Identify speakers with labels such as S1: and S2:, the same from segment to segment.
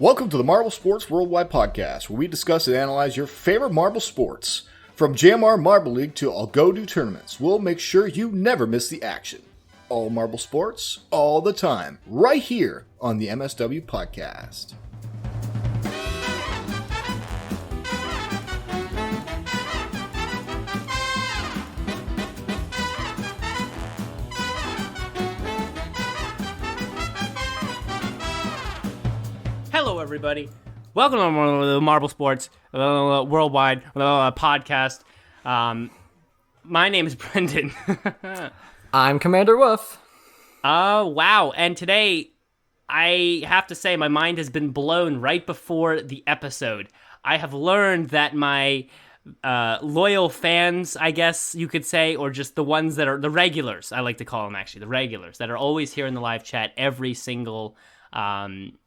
S1: Welcome to the Marble Sports Worldwide Podcast, where we discuss and analyze your favorite marble sports. From JMR Marble League to I'll Go Do tournaments, we'll make sure you never miss the action. All marble sports, all the time, right here on the MSW Podcast.
S2: Hello, everybody. Welcome to the Marble Sports Worldwide Podcast. My name is Brendan.
S3: I'm Commander Wolf.
S2: Wow. And today, I have to say, my mind has been blown right before the episode. I have learned that my loyal fans, I guess you could say, or just the ones that are the regulars, I like to call them actually, the regulars that are always here in the live chat every single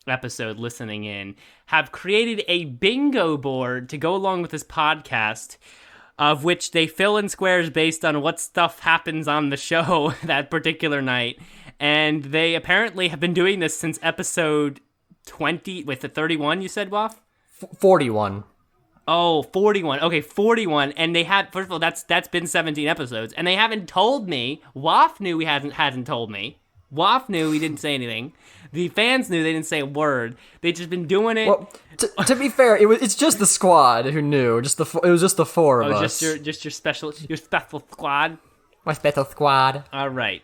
S2: episode listening in, have created a bingo board to go along with this podcast, of which they fill in squares based on what stuff happens on the show that particular night. And they apparently have been doing this since episode 20, with the 31 you said, Waff?
S3: 41.
S2: Oh, 41. Okay, 41. And they had, first of all, that's been 17 episodes. And they haven't told me. Waff knew he hasn't told me. Waff knew, he didn't say anything. The fans knew, they didn't say a word. They've just been doing it.
S3: Well, to be fair, it's just the squad who knew. It was just the four of us.
S2: Just your special squad.
S3: My special squad.
S2: All right,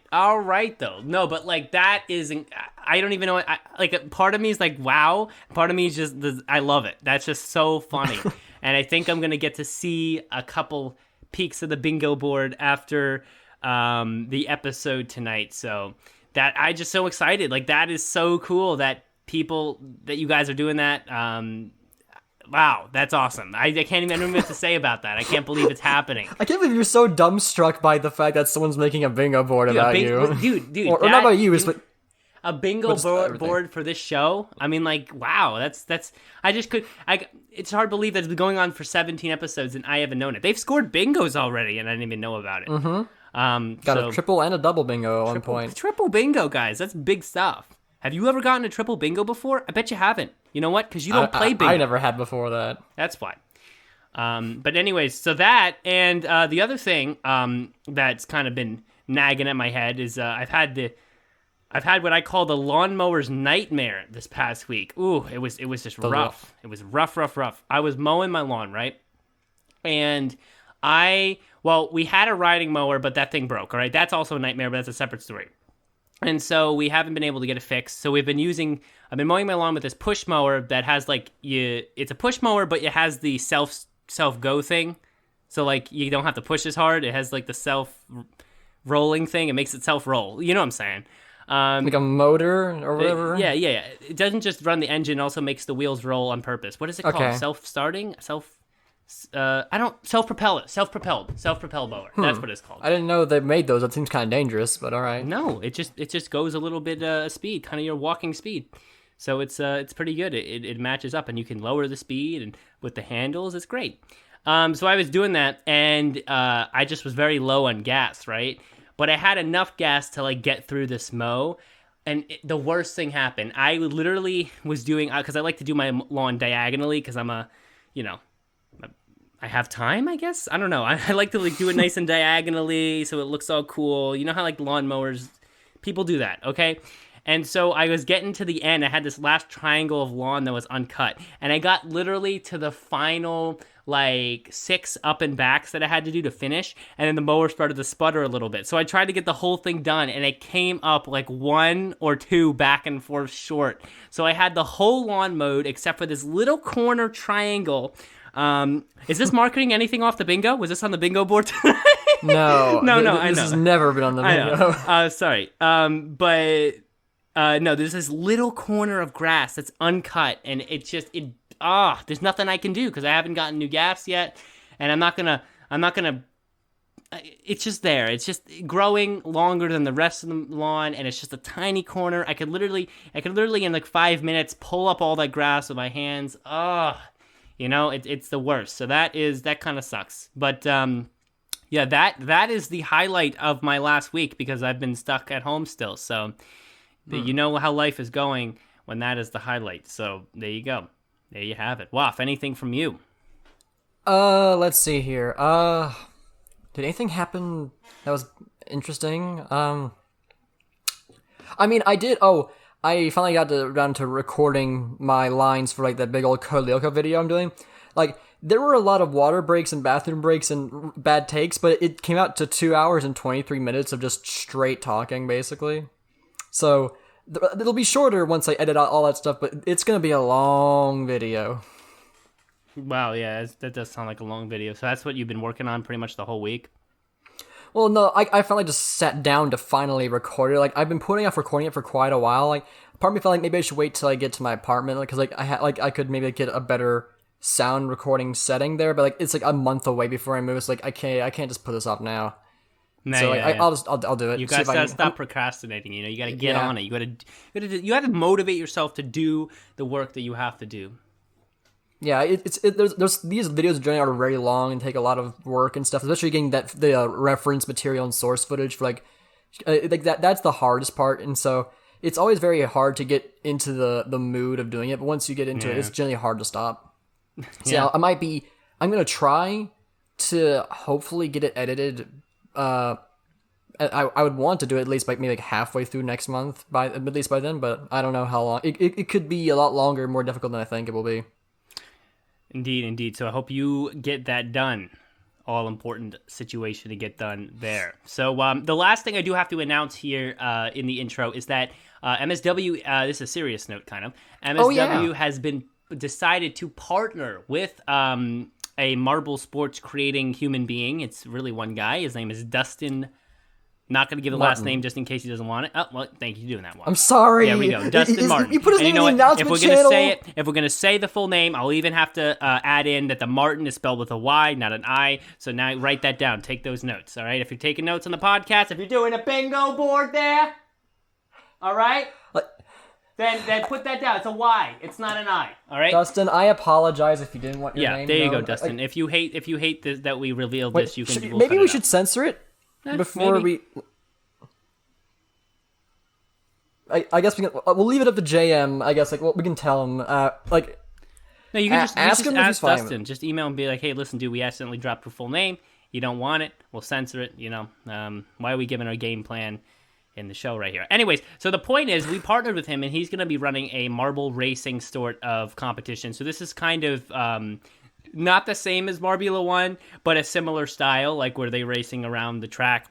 S2: though. No, but like that is, I don't even know. Like part of me is like, wow. Part of me is just, I love it. That's just so funny. And I think I'm gonna get to see a couple peeks of the bingo board after the episode tonight. So. That I just so excited. Like, that is so cool that you guys are doing that. Wow, that's awesome. I don't even know what to say about that. I can't believe it's happening.
S3: I can't believe you're so dumbstruck by the fact that someone's making a bingo board about you.
S2: Dude.
S3: Or not about you, but...
S2: A bingo board for this show? I mean, like, wow, that's it's hard to believe that it's been going on for 17 episodes and I haven't known it. They've scored bingos already and I didn't even know about it.
S3: Mm-hmm. Got a triple and a double bingo at one point.
S2: Triple bingo, guys. That's big stuff. Have you ever gotten a triple bingo before? I bet you haven't. You know what? Because you don't play bingo.
S3: I never had before that.
S2: That's why. But anyways, so that, and the other thing that's kind of been nagging at my head is I've had what I call the lawnmower's nightmare this past week. Ooh, it was just rough. It was rough. I was mowing my lawn, right? And we had a riding mower, but that thing broke, all right? That's also a nightmare, but that's a separate story. And so we haven't been able to get it fixed. So I've been mowing my lawn with this push mower that has it's a push mower, but it has the self go thing. So like you don't have to push as hard. It has like the self rolling thing. It makes itself roll. You know what I'm saying?
S3: Like a motor or whatever?
S2: Yeah. It doesn't just run the engine, it also makes the wheels roll on purpose. What is it called? Self-starting? Self-propelled mower. That's what it's called.
S3: I didn't know they made those. That seems kind of dangerous, but all right.
S2: No, it just goes a little bit speed, kind of your walking speed. So it's pretty good. It matches up, and you can lower the speed, and with the handles, it's great. So I was doing that, and I just was very low on gas, right? But I had enough gas to like get through this mow. And the worst thing happened. I literally was doing, because I like to do my lawn diagonally, because I have time, I guess? I don't know. I like to do it nice and diagonally so it looks all cool. You know how like lawnmowers, people do that, okay? And so I was getting to the end. I had this last triangle of lawn that was uncut. And I got literally to the final like 6 up and backs that I had to do to finish. And then the mower started to sputter a little bit. So I tried to get the whole thing done and it came up like 1 or 2 back and forth short. So I had the whole lawn mowed except for this little corner triangle. Is this marketing anything off the bingo? Was this on the bingo board tonight?
S3: No.
S2: No, I know.
S3: This has never been on the bingo.
S2: Sorry. No, there's this little corner of grass that's uncut, and there's nothing I can do because I haven't gotten new gas yet, and I'm not gonna, it's just there. It's just growing longer than the rest of the lawn, and it's just a tiny corner. I could literally in like 5 minutes pull up all that grass with my hands. It's the worst. So that kind of sucks. But yeah, that is the highlight of my last week because I've been stuck at home still. So you know how life is going when that is the highlight. So there you go. There you have it. Waff, anything from you?
S3: Let's see here. Did anything happen that was interesting? I mean, I did. Oh, I finally got around to recording my lines for like that big old Code Lyoko video I'm doing. Like, there were a lot of water breaks and bathroom breaks and bad takes, but it came out to 2 hours and 23 minutes of just straight talking, basically. So it'll be shorter once I edit out all that stuff, but it's gonna be a long video.
S2: Wow, yeah, that does sound like a long video. So that's what you've been working on pretty much the whole week?
S3: Well, no, I finally just sat down to finally record it. Like, I've been putting off recording it for quite a while. Like, part of me felt like maybe I should wait till I get to my apartment, because I could maybe get a better sound recording setting there. But like, it's like a month away before I move. It's like I can't just put this off now.
S2: Nah,
S3: so like,
S2: yeah.
S3: I'll do it.
S2: You gotta stop procrastinating. You gotta get on it. You gotta motivate yourself to do the work that you have to do.
S3: Yeah, there's these videos generally are very long and take a lot of work and stuff, especially getting the reference material and source footage for like that's the hardest part, and so it's always very hard to get into the mood of doing it. But once you get into it, it's generally hard to stop. So yeah, I'm gonna try to hopefully get it edited. I would want to do it at least maybe like halfway through next month, at least by then, but I don't know how long. It could be a lot longer, more difficult than I think it will be.
S2: Indeed. So I hope you get that done. All important situation to get done there. So the last thing I do have to announce here in the intro is that MSW, this is a serious note kind of, MSW has been decided to partner with a marble sports creating human being. It's really one guy. His name is Dustin. Not going to give the last name just in case he doesn't want it. Oh, well, thank you for doing that one.
S3: I'm sorry.
S2: There we go. Dustin Martin.
S3: You put his name in the announcement
S2: if we're going to say the full name, I'll even have to add in that the Martin is spelled with a Y, not an I. So now write that down. Take those notes, all right? If you're taking notes on the podcast, if you're doing a bingo board there, all right? Then put that down. It's a Y. It's not an I. All right,
S3: Dustin. I apologize if you didn't want your name.
S2: Yeah, there you go, Dustin. If you hate this, that we revealed this, you can.
S3: Maybe we should censor it before we. I guess we'll leave it up to JM. I guess we can tell him
S2: No, you can just ask Dustin.
S3: Fine.
S2: Just email and be like, hey, listen, dude, we accidentally dropped your full name. You don't want it. We'll censor it. Why are we giving our game plan in the show right here? Anyways, so the point is we partnered with him, and he's going to be running a marble racing sort of competition. So this is kind of not the same as Marbula 1, but a similar style, like where they racing around the track.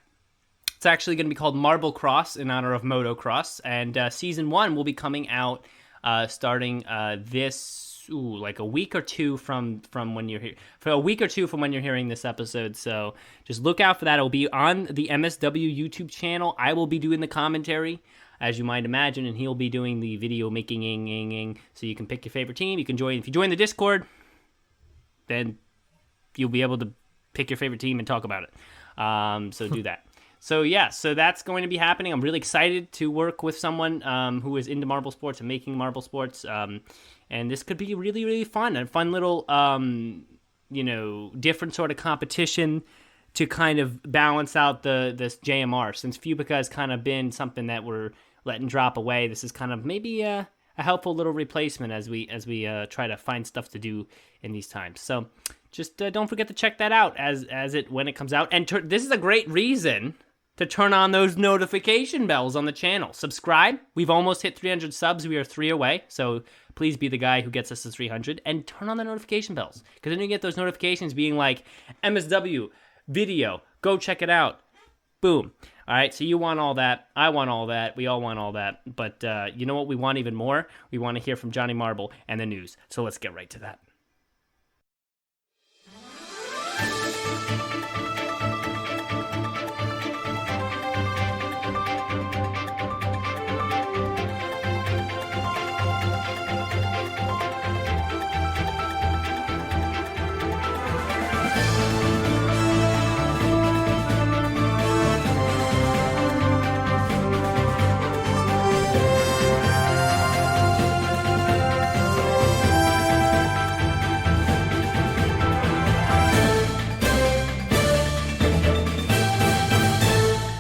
S2: It's actually going to be called Marble Cross in honor of motocross, and season 1 will be coming out starting like a week or two from when you're here. For a week or two from when you're hearing this episode, so just look out for that. It'll be on the MSW YouTube channel. I will be doing the commentary, as you might imagine, and he'll be doing the video making. So you can pick your favorite team. You can join if you join the Discord, then you'll be able to pick your favorite team and talk about it. So do that. So yeah, so that's going to be happening. I'm really excited to work with someone who is into marble sports and making marble sports. And this could be really, really fun. A fun little, different sort of competition to kind of balance out this JMR. Since Fubica has kind of been something that we're letting drop away, this is kind of maybe a helpful little replacement as we try to find stuff to do in these times. So just don't forget to check that out when it comes out. And this is a great reason to turn on those notification bells on the channel. Subscribe. We've almost hit 300 subs. We are 3 away. So please be the guy who gets us to 300 and turn on the notification bells. Because then you get those notifications being like, MSW, video, go check it out. Boom. All right, so you want all that. I want all that. We all want all that. But you know what we want even more? We want to hear from Johnny Marble and the news. So let's get right to that.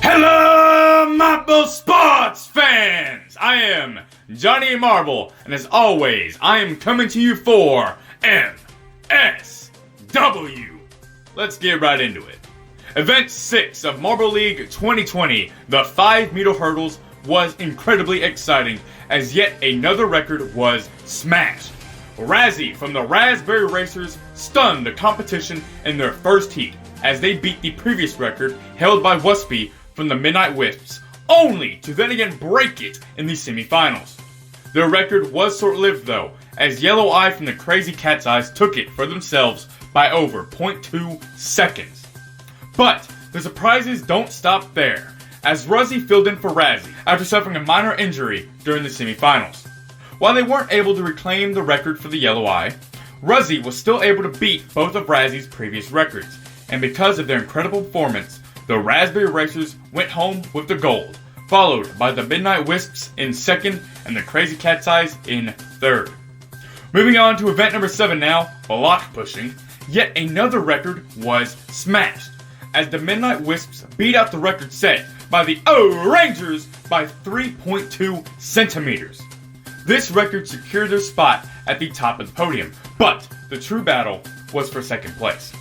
S4: Hello, Marble Sports fans! I am Johnny Marble, and as always, I am coming to you for MSW. Let's get right into it. Event 6 of Marble League 2020, the 5-meter hurdles, was incredibly exciting as yet another record was smashed. Razzie from the Raspberry Racers stunned the competition in their first heat as they beat the previous record held by Wuspy from the Midnight Wisps, only to then again break it in the semifinals. Their record was short-lived though, as Yellow Eye from the Crazy Cat's Eyes took it for themselves by over 0.2 seconds. But the surprises don't stop there, as Razzie filled in for Razzie after suffering a minor injury during the semifinals. While they weren't able to reclaim the record for the Yellow Eye, Razzie was still able to beat both of Razzie's previous records, and because of their incredible performance, the Raspberry Racers went home with the gold, followed by the Midnight Wisps in second and the Crazy Cat's Eyes in third. Moving on to event number 7 now, block pushing, yet another record was smashed, as the Midnight Wisps beat out the record set by the O-Rangers by 3.2 centimeters. This record secured their spot at the top of the podium, but the true battle was for second place.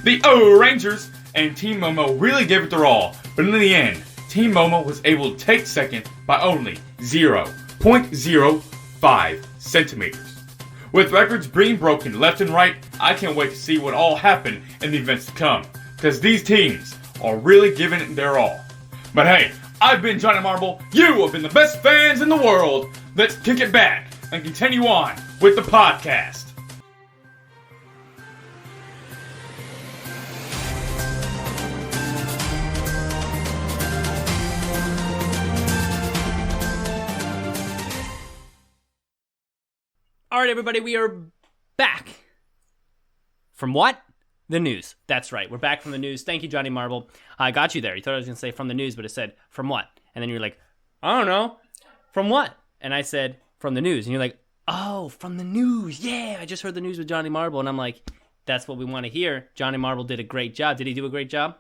S4: The O-Rangers and Team Momo really gave it their all, but in the end, Team Momo was able to take second by only 0.05 centimeters. With records being broken left and right, I can't wait to see what all happened in the events to come, because these teams are really giving it their all. But hey, I've been Johnny Marble, you have been the best fans in the world. Let's kick it back and continue on with the podcast.
S2: All right, everybody, we are back. From what? The news. That's right. We're back from the news. Thank you, Johnny Marble. I got you there. You thought I was going to say from the news, but it said from what? And then you're like, I don't know. From what? And I said from the news. And you're like, oh, from the news. Yeah, I just heard the news with Johnny Marble. And I'm like, that's what we want to hear. Johnny Marble did a great job. Did he do a great job?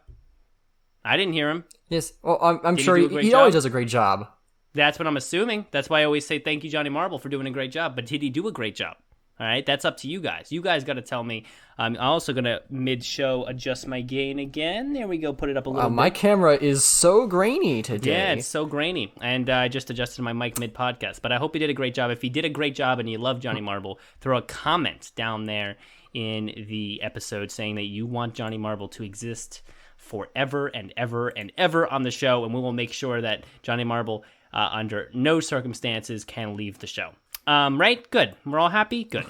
S2: I didn't hear him.
S3: Yes. Well, I'm sure he always does a great job.
S2: That's what I'm assuming. That's why I always say thank you, Johnny Marble, for doing a great job. But did he do a great job? All right, that's up to you guys. You guys got to tell me. I'm also going to mid-show adjust my gain again. There we go. Put it up a little bit.
S3: My camera is so grainy today.
S2: Yeah, it's so grainy. And I just adjusted my mic mid-podcast. But I hope he did a great job. If he did a great job and you love Johnny Marble, throw a comment down there in the episode saying that you want Johnny Marble to exist forever and ever and ever on the show. And we will make sure that Johnny Marble, under no circumstances, can leave the show. Right? Good. We're all happy? Good.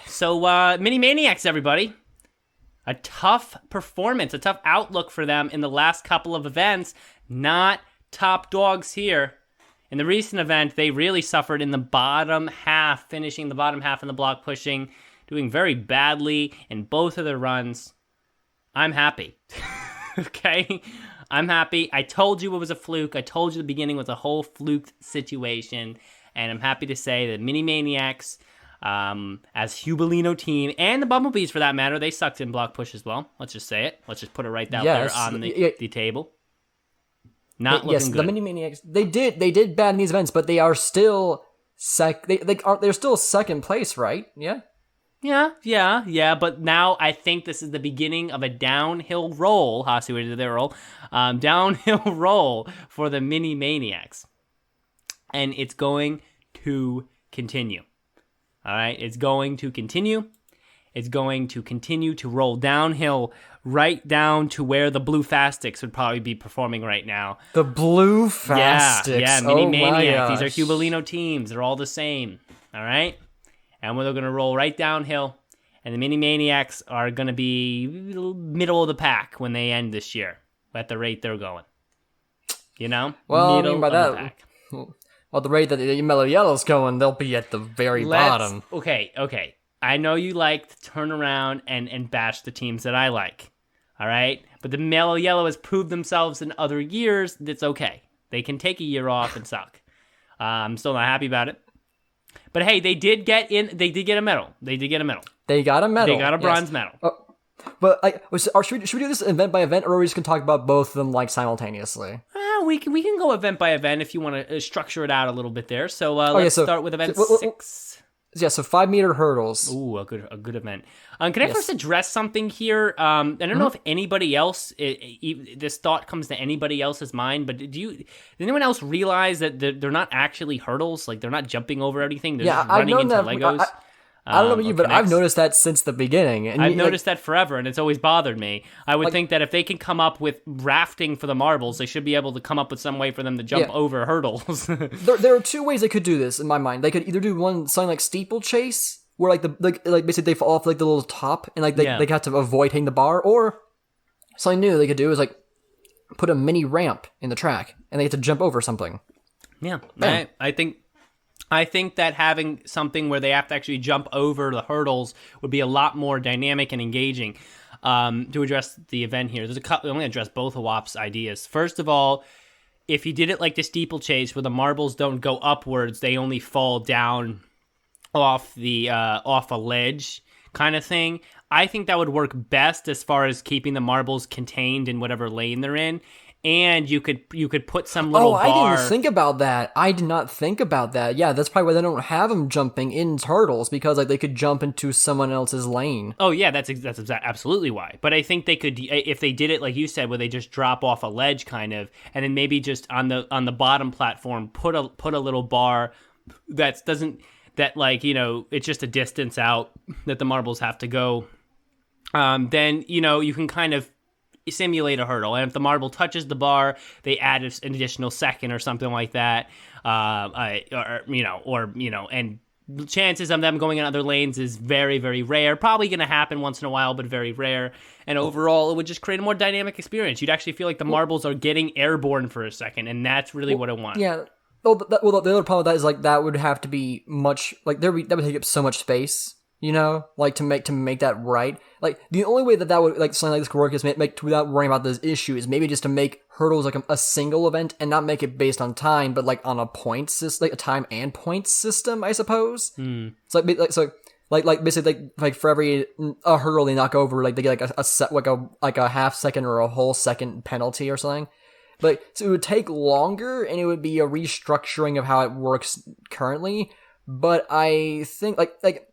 S2: So, Mini Maniacs, everybody. A tough performance, a tough outlook for them in the last couple of events. Not top dogs here. In the recent event, they really suffered in the bottom half, finishing the bottom half in the block pushing, doing very badly in both of their runs. I'm happy. Okay? I'm happy. I told you it was a fluke. I told you the beginning was a whole fluke situation. And I'm happy to say that Mini Maniacs, as Hubalino team, and the Bumblebees for that matter, they sucked in block push as well. Let's just say it. Let's just put it right out there on the table. Not looking good.
S3: The Mini Maniacs, they did bad in these events, but they are still they're still second place, right? Yeah.
S2: Yeah, but now I think this is the beginning of a downhill roll. Hasi, where did they roll? Downhill roll for the Mini Maniacs. And it's going to continue. All right? It's going to continue. It's going to continue to roll downhill right down to where the Blue Fastics would probably be performing right now.
S3: The Blue Fastics.
S2: Yeah, Mini Maniacs. These are Hubalino teams. They're all the same. All right? And they're going to roll right downhill. And the Mini Maniacs are going to be middle of the pack when they end this year at the rate they're going. You know?
S3: Well,
S2: middle
S3: by
S2: of
S3: that,
S2: the pack.
S3: Well, the rate that the Mellow Yellow's going, they'll be at the very bottom.
S2: Okay. I know you like to turn around and bash the teams that I like. All right? But the Mellow Yellow has proved themselves in other years. That's okay. They can take a year off and suck. I'm still not happy about it. But hey, they did get a medal. They got a medal.
S3: They got a
S2: bronze medal.
S3: But should we do this event by event, or are we just gonna talk about both of them like simultaneously?
S2: No, we can go event by event if you want to structure it out a little bit there. So let's start with event 6.
S3: Yeah, so 5 meter hurdles.
S2: Ooh, a good event. Can I first address something here? I don't know if anybody else, this thought comes to anybody else's mind, but did anyone else realize that they're not actually hurdles? Like, they're not jumping over everything. They're just running into Legos.
S3: I don't know about you, but I've noticed that since the beginning. And
S2: I've noticed that forever, and it's always bothered me. I would think that if they can come up with rafting for the marbles, they should be able to come up with some way for them to jump over hurdles.
S3: There are 2 ways they could do this in my mind. They could either do something like steeplechase, where like basically they fall off like the little top, and like they have to avoid hitting the bar, or something new they could do is like put a mini ramp in the track, and they have to jump over something.
S2: Yeah, I think that having something where they have to actually jump over the hurdles would be a lot more dynamic and engaging. To address the event here, I'm going to address both of WAP's ideas. First of all, if you did it like the steeplechase, where the marbles don't go upwards, they only fall down off a ledge kind of thing, I think that would work best as far as keeping the marbles contained in whatever lane they're in. And you could put some little bar.
S3: I didn't think about that. I did not think about that. Yeah, that's probably why they don't have them jumping in hurdles, because like they could jump into someone else's lane.
S2: Oh yeah, that's absolutely why. But I think they could, if they did it like you said, where they just drop off a ledge kind of, and then maybe just on the bottom platform put a little bar it's just a distance out that the marbles have to go. Then you can kind of simulate a hurdle, and if the marble touches the bar, they add an additional second or something like that, and chances of them going in other lanes is very, very rare. Probably going to happen once in a while, but very rare. And overall, it would just create a more dynamic experience. You'd actually feel like the marbles are getting airborne for a second, and that's really what I want.
S3: Yeah. Well, the other problem with that is like that would have to be much like that would take up so much space. Like to make that right. Like the only way that would like something like this could work is make without worrying about this issue is maybe just to make hurdles like a single event and not make it based on time, but like on a point system, like a time and points system, I suppose. So basically like for every a hurdle they knock over, like they get like a set like a half second or a whole second penalty or something. But so it would take longer and it would be a restructuring of how it works currently. But I think like.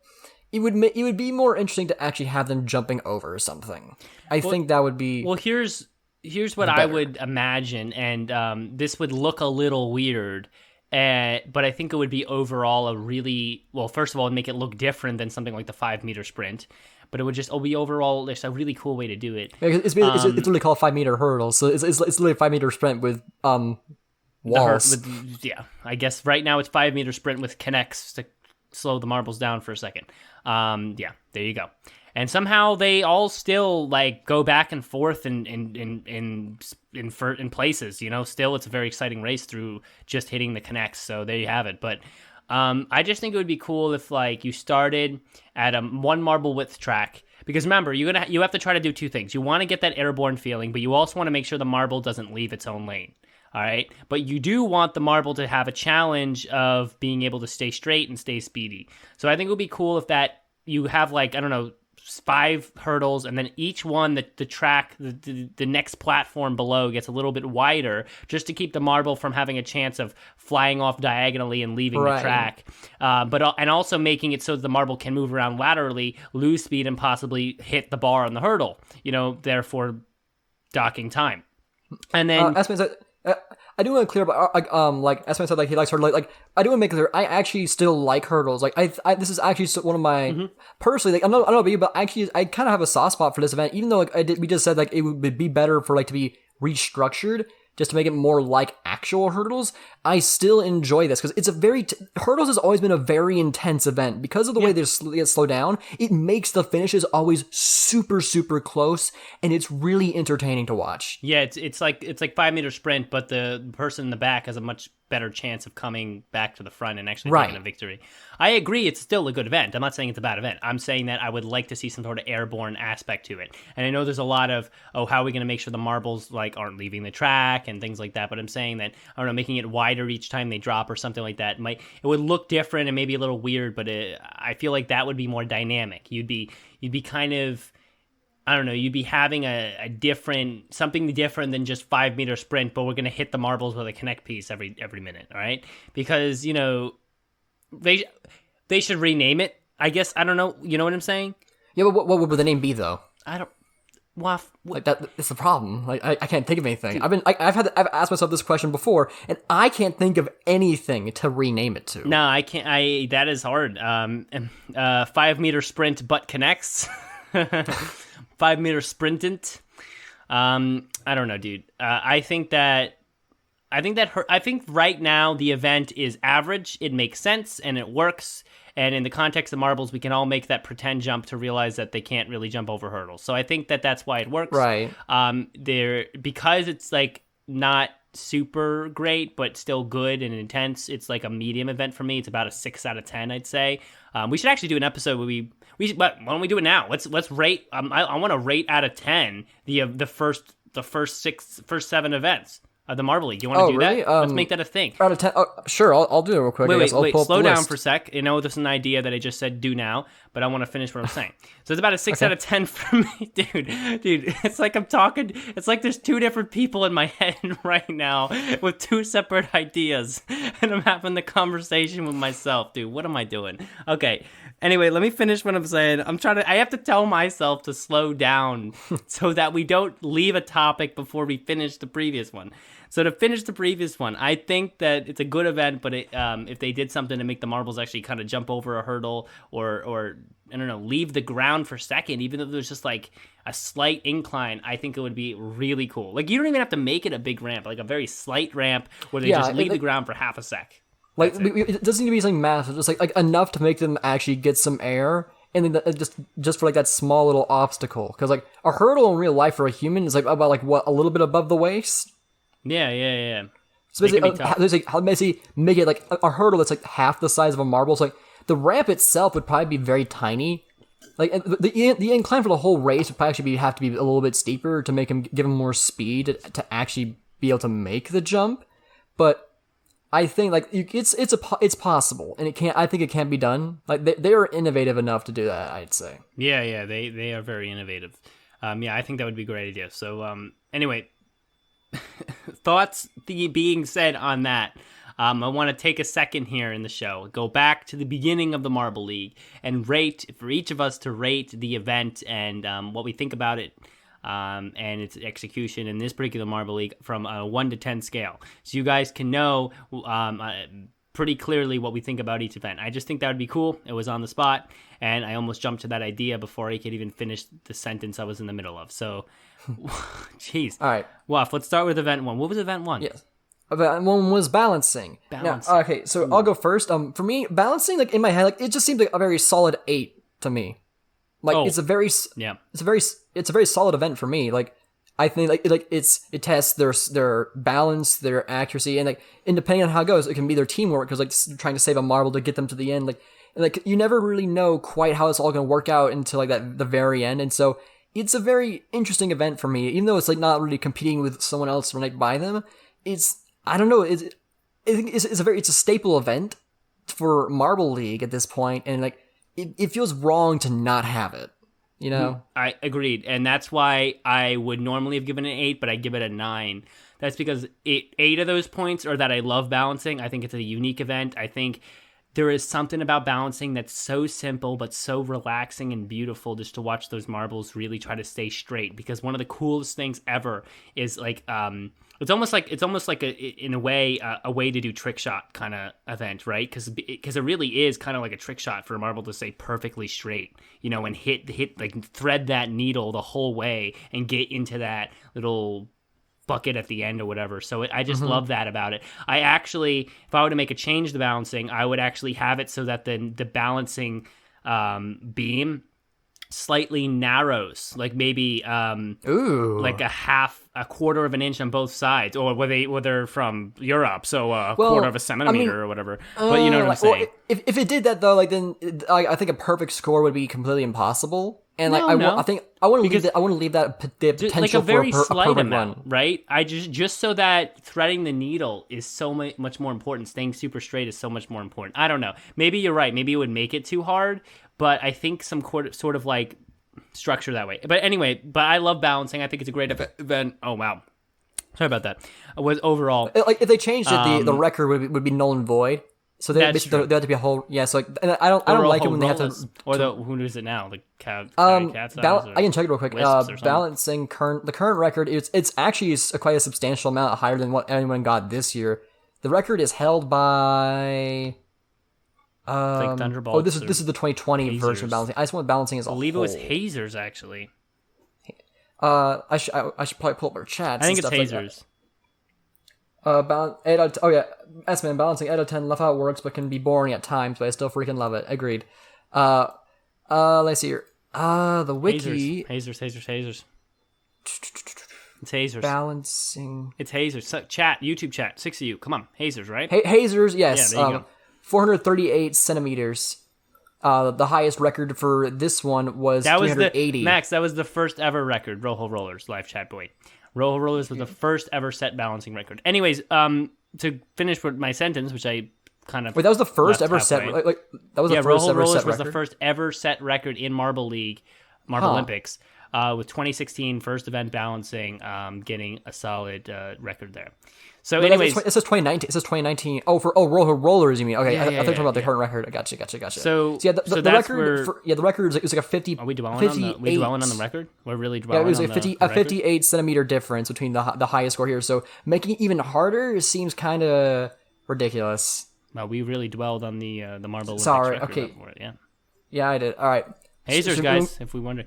S3: It would be more interesting to actually have them jumping over something. I think that would be...
S2: Well, here's what better. I would imagine, and this would look a little weird, but I think it would be overall a really... Well, first of all, it'd make it look different than something like the 5 meter sprint, but it would just be overall just a really cool way to do it.
S3: It's really called 5 meter hurdle, so it's literally a 5 meter sprint with walls.
S2: I guess right now it's 5 meter sprint with connects to slow the marbles down for a second. There you go. And somehow they all still like go back and forth in places. Still it's a very exciting race through just hitting the connects. So there you have it. But I just think it would be cool if like you started at a 1 marble width track. Because remember, you have to try to do 2 things. You want to get that airborne feeling, but you also want to make sure the marble doesn't leave its own lane. All right. But you do want the marble to have a challenge of being able to stay straight and stay speedy. So I think it would be cool if that you have like, I don't know, 5 hurdles, and then each one, the track, the next platform below gets a little bit wider just to keep the marble from having a chance of flying off diagonally and leaving the track. And also making it so that the marble can move around laterally, lose speed, and possibly hit the bar on the hurdle, therefore docking time. And then...
S3: I do want to clear up, like as I said, like he likes hurdles. Like I do want to make clear, I actually still like hurdles. Like I this is actually one of my personally. Like I don't know about you, but actually I kind of have a soft spot for this event. Even though we just said like it would be better for like to be restructured just to make it more like actual hurdles. I still enjoy this because it's a very hurdles has always been a very intense event because of the way they get slowed down. It makes the finishes always super super close, and it's really entertaining to watch.
S2: Yeah, it's like 5 meter sprint, but the person in the back has a much better chance of coming back to the front and actually taking a victory. I agree, it's still a good event. I'm not saying it's a bad event. I'm saying that I would like to see some sort of airborne aspect to it. And I know there's a lot of, how are we going to make sure the marbles like aren't leaving the track and things like that. But I'm saying that, I don't know, making it wider each time they drop or something like that it would look different and maybe a little weird, but I feel like that would be more dynamic. You'd be kind of I don't know, you'd be having something different than just 5-meter sprint, but we're going to hit the marbles with a connect piece every minute, all right? Because, they should rename it, I guess. I don't know. You know what I'm saying?
S3: Yeah, but what would the name be, though?
S2: I don't... Waff,
S3: like that's the problem. Like I can't think of anything. I've asked myself this question before, and I can't think of anything to rename it to.
S2: No, I can't. That is hard. 5-meter sprint but connects. 5-meter sprintant. I don't know, dude. I think right now the event is average. It makes sense and it works. And in the context of marbles, we can all make that pretend jump to realize that they can't really jump over hurdles. So I think that's why it works.
S3: Right.
S2: Because it's like not super great, but still good and intense. It's like a medium event for me. It's about a 6 out of 10, I'd say. We should actually do an episode where but why don't we do it now? Let's rate. I want to rate out of 10 the first 7 events of the Marble League. You want to do
S3: really?
S2: that? Let's make that a thing.
S3: Out of 10, sure, I'll do it real quick.
S2: Wait,
S3: I'll
S2: slow down for a sec. You know, this is an idea that I just said do now, but I want to finish what I'm saying. So it's about a 6 out of 10 for me, dude. It's like I'm talking. It's like there's 2 different people in my head right now with 2 separate ideas, and I'm having the conversation with myself, dude. What am I doing? Okay. Anyway, let me finish what I'm saying. I have to tell myself to slow down so that we don't leave a topic before we finish the previous one. So to finish the previous one, I think that it's a good event, but if they did something to make the marbles actually kind of jump over a hurdle or I don't know, leave the ground for second, even though there's just like a slight incline, I think it would be really cool. Like you don't even have to make it a big ramp, like a very slight ramp where they just leave the ground for half a sec.
S3: Like it doesn't need to be something massive, just like enough to make them actually get some air, and then just for like that small little obstacle. Because like a hurdle in real life for a human is like about like what, a little bit above the waist.
S2: Yeah.
S3: So basically, how make it like a hurdle that's like half the size of a marble. So like the ramp itself would probably be very tiny. Like the incline for the whole race would probably actually have to be a little bit steeper to give him more speed to actually be able to make the jump. But I think like it's possible, and I think it can be done. Like they are innovative enough to do that, I'd say.
S2: Yeah, they are very innovative. Yeah, I think that would be a great idea. So anyway, thoughts being said on that. I want to take a second here in the show, go back to the beginning of the Marble League, and for each of us to rate the event and what we think about it. And its execution in this particular Marble League from a 1 to 10 scale. So you guys can know pretty clearly what we think about each event. I just think that would be cool. It was on the spot, and I almost jumped to that idea before I could even finish the sentence I was in the middle of. So, jeez.
S3: All right.
S2: Waff, let's start with event 1. What was event 1?
S3: Yes. Event 1 was balancing. Now, okay, so I'll go first. For me, balancing, like in my head, like it just seemed like a very solid 8 to me. Like it's a very solid event for me. Like I think it tests their balance, their accuracy, and depending on how it goes, it can be their teamwork because like trying to save a marble to get them to the end. Like you never really know quite how it's all going to work out until like the very end, and so it's a very interesting event for me. Even though it's like not really competing with someone else right by them, I don't know. It's a staple event for Marble League at this point, and like. It feels wrong to not have it, you know?
S2: I agreed, and that's why I would normally have given it an 8, but I give it a 9. That's because 8 of those points are that I love balancing. I think it's a unique event. I think there is something about balancing that's so simple but so relaxing and beautiful just to watch those marbles really try to stay straight, because one of the coolest things ever is like it's almost like in a way to do trick shot kind of event, right? Because it really is kind of like a trick shot for a marble to stay perfectly straight, you know, and hit like thread that needle the whole way and get into that little bucket at the end or whatever. So I just love that about it. I actually, if I were to make a change to balancing, I would actually have it so that the balancing beam slightly narrows, like maybe like a quarter of an inch on both sides, or whether they're from Europe, so quarter of a centimeter or whatever. But you know what I'm saying.
S3: Well, if it did that though, like then I think a perfect score would be completely impossible. And like I think I want to leave that. I want to leave that the potential
S2: like a very
S3: for a
S2: slight
S3: perfect
S2: amount,
S3: run.
S2: right? I just so that threading the needle is so much more important. Staying super straight is so much more important. I don't know. Maybe you're right. Maybe it would make it too hard. But I think some sort of like structure that way. But anyway, but I love balancing. I think it's a great event. Oh wow, sorry about that. Was overall
S3: like if they changed it, the record would be null and void. So they
S2: That's
S3: basically
S2: true.
S3: there had to be a whole so like, and I don't like it when they have to
S2: or who is it now? The cat size
S3: I can check it real quick.
S2: wisps or something?
S3: Balancing the current record, it's actually quite a substantial amount higher than what anyone got this year. The record is held by
S2: like Thunderbolts.
S3: this is the 2020 version of
S2: Hazers.
S3: balancing. I just want balancing as a
S2: I believe it
S3: whole.
S2: was Hazers actually.
S3: I should probably pull up our chats.
S2: I think
S3: and
S2: it's
S3: stuff like that.
S2: Hazers.
S3: S-Man, balancing 8 out of 10. Love how it works, but can be boring at times. But I still freaking love it. Agreed. Let's see here. The wiki
S2: Hazers. It's Hazers.
S3: balancing
S2: It's Hazers. So, chat, YouTube chat. 6 of you. Come on, Hazers, right?
S3: Hazers. Yes,
S2: Yeah, there you go.
S3: 438 centimeters. The highest record for this one was
S2: That was
S3: 380.
S2: Max. That was the first ever record. Rojo Rollers live chat boy. Rojo Rollers was the first ever set balancing record. Anyways, to finish with my sentence, which I kind of
S3: Wait, that was the first
S2: left
S3: ever set.
S2: halfway.
S3: Like that was the first
S2: Rojo
S3: ever
S2: Rollers
S3: set
S2: was
S3: record.
S2: the first ever set record in Marble League, Marble Olympics, with 2016 first event balancing, getting a solid record there. So,
S3: No,
S2: anyways,
S3: it says 2019. It says 2019. Oh, for Rojo Rollers, you mean? Okay,
S2: Yeah,
S3: I thought you were talking about the
S2: yeah.
S3: current record. I gotcha.
S2: So
S3: yeah, the
S2: that's
S3: record.
S2: where-
S3: The record is like a 50.
S2: are we dwelling
S3: 58.
S2: on the record? We're really
S3: Yeah,
S2: dwelling
S3: it was
S2: on
S3: a
S2: the record?
S3: 58 centimeter difference between the highest score here. So making it even harder seems kind of ridiculous.
S2: Well, we really dwelled on the Marble Olympics
S3: Sorry,
S2: record
S3: okay.
S2: for it, yeah.
S3: Yeah, I did. All right.
S2: Hazers,
S3: Should we-
S2: guys, if we wonder.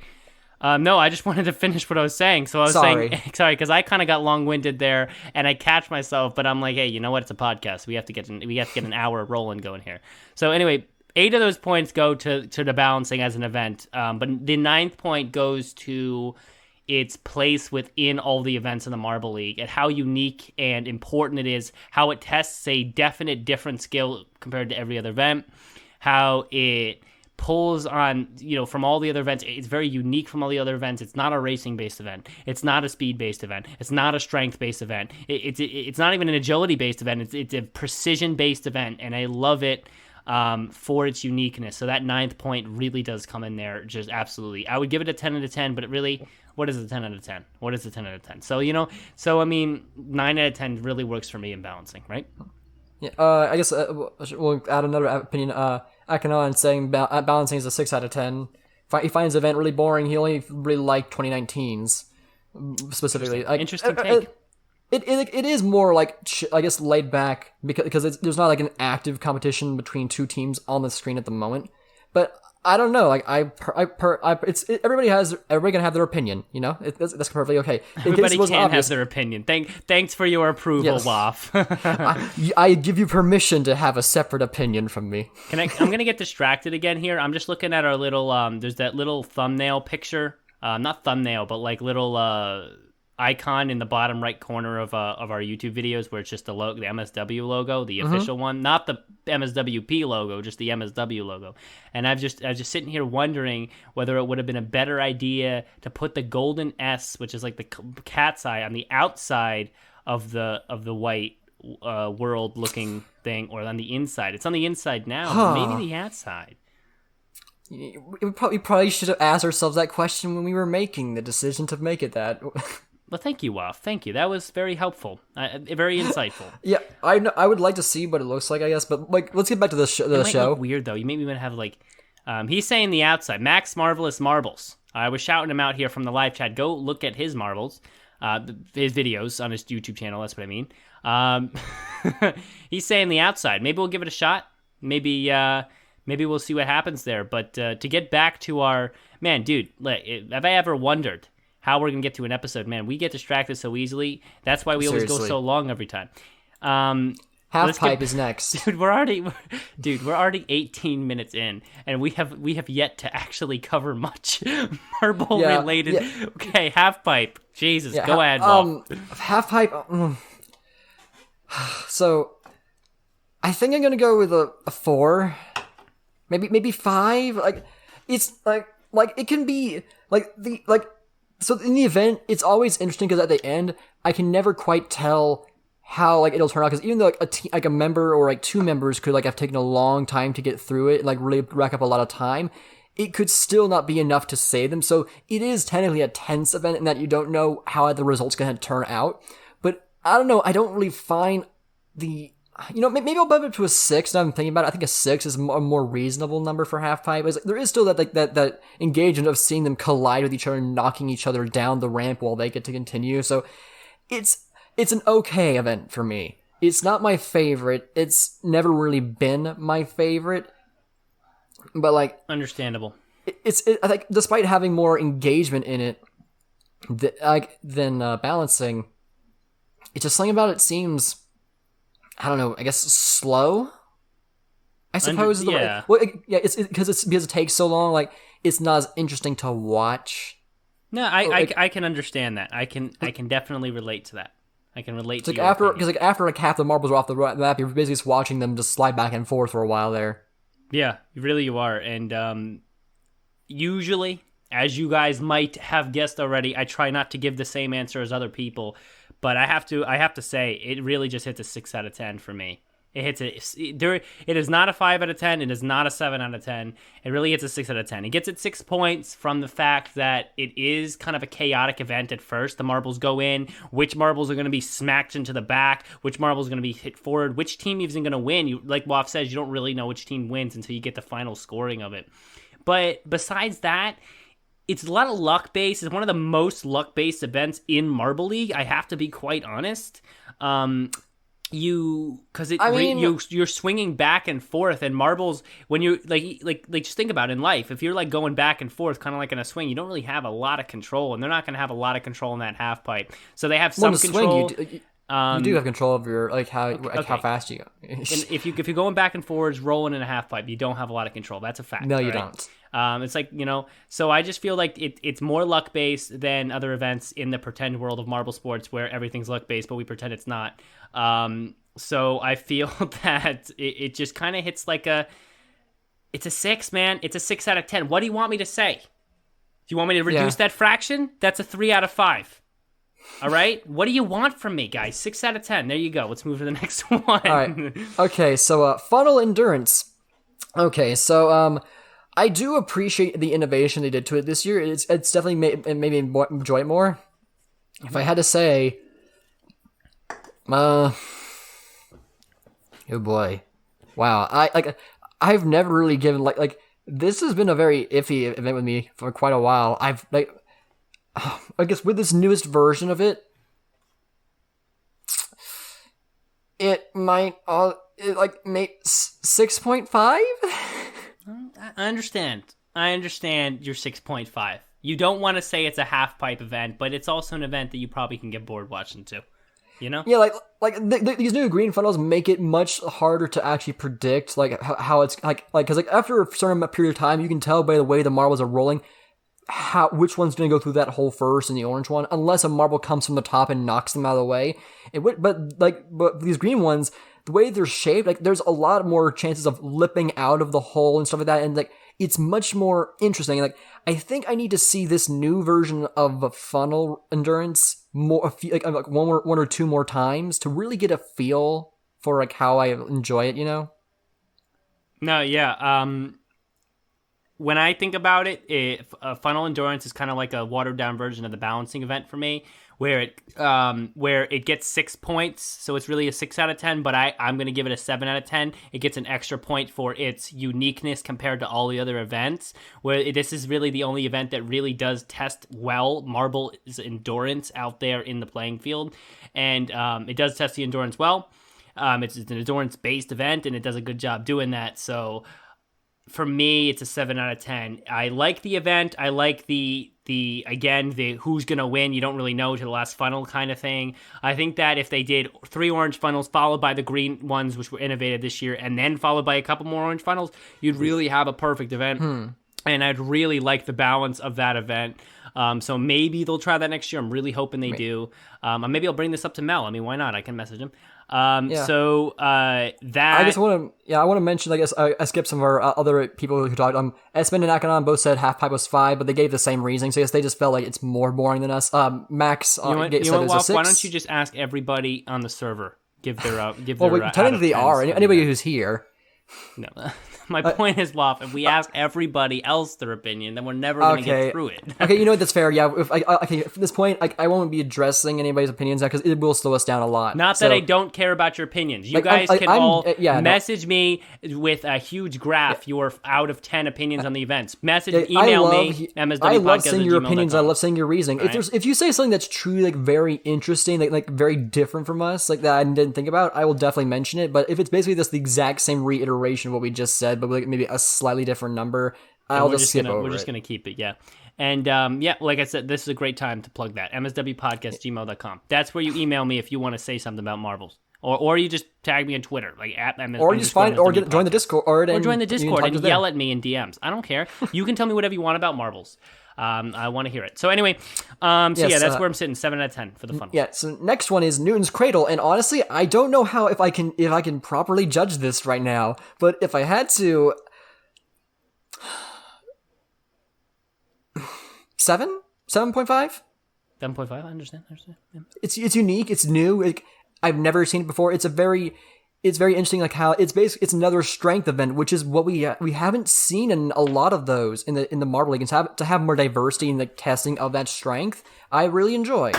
S2: No, I just wanted to finish what I was saying. So I was
S3: Sorry.
S2: saying, sorry, because I kind of got long-winded there, and I catch myself. But I'm like, hey, you know what? It's a podcast. We have to get an hour rolling going here. So anyway, 8 of those points go to the balancing as an event, but the 9th point goes to its place within all the events in the Marble League and how unique and important it is. How it tests a definite different skill compared to every other event. How it pulls on, from all the other events. It's very unique from all the other events. It's not a racing-based event. It's not a speed-based event. It's not a strength-based event. It's not even an agility-based event. It's a precision-based event, and I love it for its uniqueness. So that 9th point really does come in there, just absolutely. I would give it a 10 out of 10, but it really, what is a 10 out of 10? What is a 10 out of 10? So, 9 out of 10 really works for me in balancing, right?
S3: Yeah, I guess we'll add another opinion. Akanon saying balancing is a 6 out of 10. He finds the event really boring. He only really liked 2019's specifically.
S2: Interesting take.
S3: It is more like I guess laid back because there's not like an active competition between two teams on the screen at the moment. But I don't know. Like everybody can have their opinion. That's perfectly okay.
S2: Everybody can have their opinion. Thanks for your approval,
S3: Yes.
S2: Waff.
S3: I give you permission to have a separate opinion from me.
S2: I'm gonna get distracted again here. I'm just looking at our little there's that little thumbnail picture. Not thumbnail, but like little icon in the bottom right corner of our YouTube videos where it's just the MSW logo, the official one, not the MSWP logo, just the MSW logo. And I was just sitting here wondering whether it would have been a better idea to put the golden S, which is like the cat's eye, on the outside of the white world looking thing, or on the inside. It's on the inside now, but maybe the outside.
S3: We probably should have asked ourselves that question when we were making the decision to make it that.
S2: Well, thank you, Waff. Thank you. That was very helpful. Very insightful.
S3: Yeah, I know. I would like to see what it looks like, I guess. But let's get back to the show.
S2: It might look weird though. You maybe want to have like, he's saying the outside. Max Marvelous Marbles. I was shouting him out here from the live chat. Go look at his marbles, his videos on his YouTube channel. That's what I mean. He's saying the outside. Maybe we'll give it a shot. Maybe we'll see what happens there. But to get back to our man, dude, have I ever wondered how we're gonna get to an episode? Man, we get distracted so easily. That's why we always go so long every time.
S3: Half pipe is next.
S2: Dude, we're already 18 minutes in, and we have yet to actually cover much marble related. Yeah. Okay, half pipe. Jesus, go ahead, Bob.
S3: Half pipe. So, I think I'm gonna go with a 4, maybe 5. Like, it's like it can be So in the event, it's always interesting because at the end, I can never quite tell how it'll turn out. Because even though a member or 2 members could have taken a long time to get through it, really rack up a lot of time, it could still not be enough to save them. So it is technically a tense event in that you don't know how the result's going to turn out. But I don't know. I don't really find maybe I'll bump it to a 6. Now I'm thinking about it. I think a 6 is a more reasonable number for half pipe. It's like, there is still that engagement of seeing them collide with each other and knocking each other down the ramp while they get to continue. So it's an okay event for me. It's not my favorite. It's never really been my favorite. But like,
S2: understandable.
S3: I think despite having more engagement in it than balancing, it's just something about it seems, I don't know, I guess slow, I suppose.
S2: Yeah.
S3: It's because it takes so long. Like, it's not as interesting to watch.
S2: No, I can understand that. I can definitely relate to that. I can relate to
S3: like
S2: your
S3: after
S2: opinion.
S3: because after half the marbles are off the map, you're basically just watching them just slide back and forth for a while there.
S2: Yeah, you are. And usually, as you guys might have guessed already, I try not to give the same answer as other people, but I have to say it really just hits a 6 out of 10 for me. It is not a 5 out of 10. It is not a 7 out of 10. It really hits a 6 out of 10. It gets it 6 points from the fact that it is kind of a chaotic event at first. The marbles go in. Which marbles are going to be smacked into the back? Which marbles are going to be hit forward? Which team is going to win? Like Waff says, you don't really know which team wins until you get the final scoring of it. But besides that, it's a lot of luck-based. It's one of the most luck-based events in Marble League. I have to be quite honest. You're swinging back and forth, and marbles, when you like just think about it in life, if you're like going back and forth kind of like in a swing, you don't really have a lot of control, and they're not going to have a lot of control in that half pipe. So they have some control.
S3: Swing, you do have control of your how fast you go.
S2: And if you're going back and forwards, rolling in a half pipe, you don't have a lot of control. That's a fact.
S3: No, you
S2: right?
S3: don't.
S2: It's like, so I just feel like it's more luck based than other events in the pretend world of marble sports where everything's luck based, but we pretend it's not. So I feel that it just kind of hits like it's a 6, man. It's a 6 out of 10. What do you want me to say? Do you want me to reduce that fraction? That's a 3 out of 5. All right. What do you want from me, guys? 6 out of 10. There you go. Let's move to the next one.
S3: All right. Okay. So, funnel endurance. Okay. So, I do appreciate the innovation they did to it this year. It's definitely made me enjoy it more. If I had to say, oh boy, wow! I've never really given like this has been a very iffy event with me for quite a while. I guess with this newest version of it, it might make 6.5.
S2: I understand your 6.5. You don't want to say it's a half pipe event, but it's also an event that you probably can get bored watching too.
S3: Yeah, these new green funnels make it much harder to actually predict how it's because after a certain period of time, you can tell by the way the marbles are rolling which one's going to go through that hole first in the orange one, unless a marble comes from the top and knocks them out of the way. But these green ones, the way they're shaped, there's a lot more chances of lipping out of the hole and stuff like that, and it's much more interesting. I think I need to see this new version of funnel endurance one or two more times to really get a feel for how I enjoy it.
S2: No, yeah. When I think about it, funnel endurance is kind of like a watered down version of the balancing event for me, where it gets 6 points, so it's really a 6 out of 10. But I'm going to give it a 7 out of 10. It gets an extra point for its uniqueness compared to all the other events. Where this is really the only event that really does test well Marble's endurance out there in the playing field, and it does test the endurance well. It's an endurance based event, and it does a good job doing that. So for me, it's a 7 out of 10. I like the event. I like the who's going to win. You don't really know to the last funnel kind of thing. I think that if they did 3 orange funnels followed by the green ones, which were innovated this year, and then followed by a couple more orange funnels, you'd really have a perfect event. And I'd really like the balance of that event. So maybe they'll try that next year. I'm really hoping they do. Maybe I'll bring this up to Mel. I mean, why not? I can message him. So that
S3: I just want to mention. I guess I skipped some of our other people who talked. Espen and Akanon both said half pipe was 5, but they gave the same reasoning. So I guess they just felt like it's more boring than us. Max said it was a 6.
S2: Why don't you just ask everybody on the server? Give their
S3: technically they are. Anybody who's here.
S2: No, My point is, Waff, if we ask everybody else their opinion, then we're never going to get through it.
S3: Okay, you know what? That's fair. Yeah. Okay, from this point, I won't be addressing anybody's opinions now because it will slow us down a lot.
S2: Not that I don't care about your opinions. You guys can all message me with a huge graph. Your out of 10 opinions on the events. Email me. MSW
S3: I love seeing your opinions. I love seeing your reasoning.
S2: Right.
S3: If you say something that's truly like very interesting, like very different from us, like that I didn't think about, I will definitely mention it. But if it's basically just the exact same reiteration of what we just said, but like maybe a slightly different number, I'll just skip over it.
S2: We're just gonna keep it, yeah. And like I said, this is a great time to plug that. MSWpodcast@gmail.com. That's where you email me if you want to say something about marbles. Or you just tag me on Twitter, like at MS.
S3: Or you just join the Discord. Or
S2: join the Discord and yell at me in DMs. I don't care. You can tell me whatever you want about marbles. I want to hear it. So anyway, that's where I'm sitting, 7 out of 10 for the fun.
S3: Yeah. So next one is Newton's Cradle, and honestly, I don't know how if I can properly judge this right now, but if I had to, 7.5.
S2: 7.5. I understand. Yeah.
S3: It's unique. It's new. I've never seen it before. It's very interesting. Like how it's another strength event, which is what we haven't seen in a lot of those in the Marble League. And to have more diversity in the testing of that strength, I really enjoy.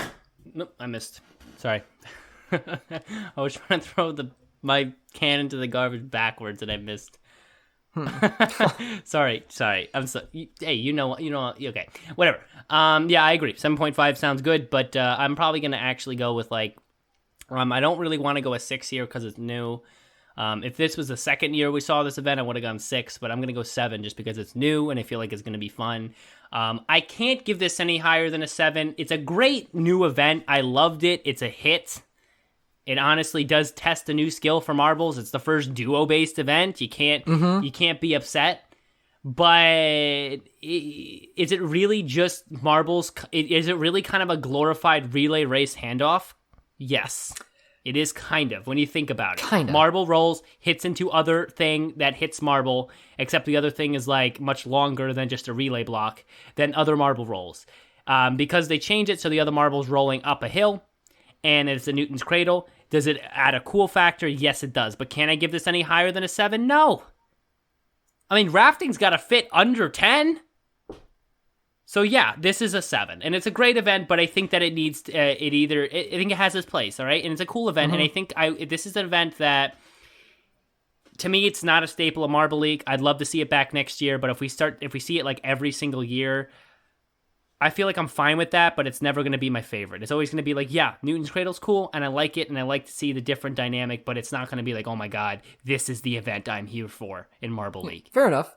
S2: Nope, I missed. Sorry, I was trying to throw my can into the garbage backwards, and I missed. Sorry. I'm so. Hey, you know. Okay, whatever. Yeah, I agree. 7.5 sounds good, but I'm probably gonna actually go with like. I don't really want to go a 6 here because it's new. If this was the second year we saw this event, I would have gone 6, but I'm going to go 7 just because it's new and I feel like it's going to be fun. I can't give this any higher than a 7. It's a great new event. I loved it. It's a hit. It honestly does test a new skill for marbles. It's the first duo-based event. You can't be upset. But is it really just marbles? Is it really kind of a glorified relay race handoff? Yes, it is kind of, when you think about it.
S3: Kind of.
S2: Marble rolls, hits into other thing that hits marble, except the other thing is like much longer than just a relay block than other marble rolls. Because they change it so the other marble's rolling up a hill, and it's a Newton's Cradle. Does it add a cool factor? Yes, it does. But can I give this any higher than a 7? No. I mean, rafting's got to fit under 10. So yeah, this is a 7, and it's a great event. But I think that it needs I think it has its place, all right, and it's a cool event. And I think this is an event that, to me, it's not a staple of Marble League. I'd love to see it back next year, but if we see it like every single year, I feel like I'm fine with that. But it's never going to be my favorite. It's always going to be like, yeah, Newton's Cradle's cool, and I like it, and I like to see the different dynamic. But it's not going to be like, oh my god, this is the event I'm here for in Marble League.
S3: Fair enough.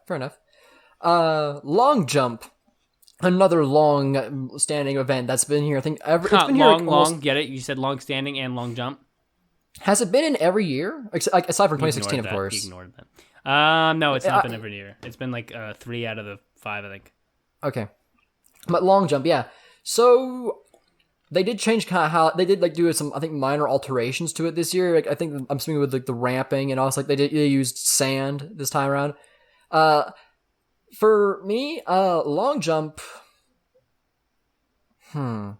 S3: Long jump. Another long-standing event that's been here. I think it's been here
S2: long. Get it? You said long-standing and long jump.
S3: Has it been in every year? Aside from 2016, of course.
S2: Ignored that. No, it's not been every year. It's been like 3 out of the 5, I think.
S3: Okay, but long jump, yeah. So they did change kind of how they did like do some, I think, minor alterations to it this year. Like I think I'm speaking with like the ramping and also like they used sand this time around. For me, long jump.
S2: Wow.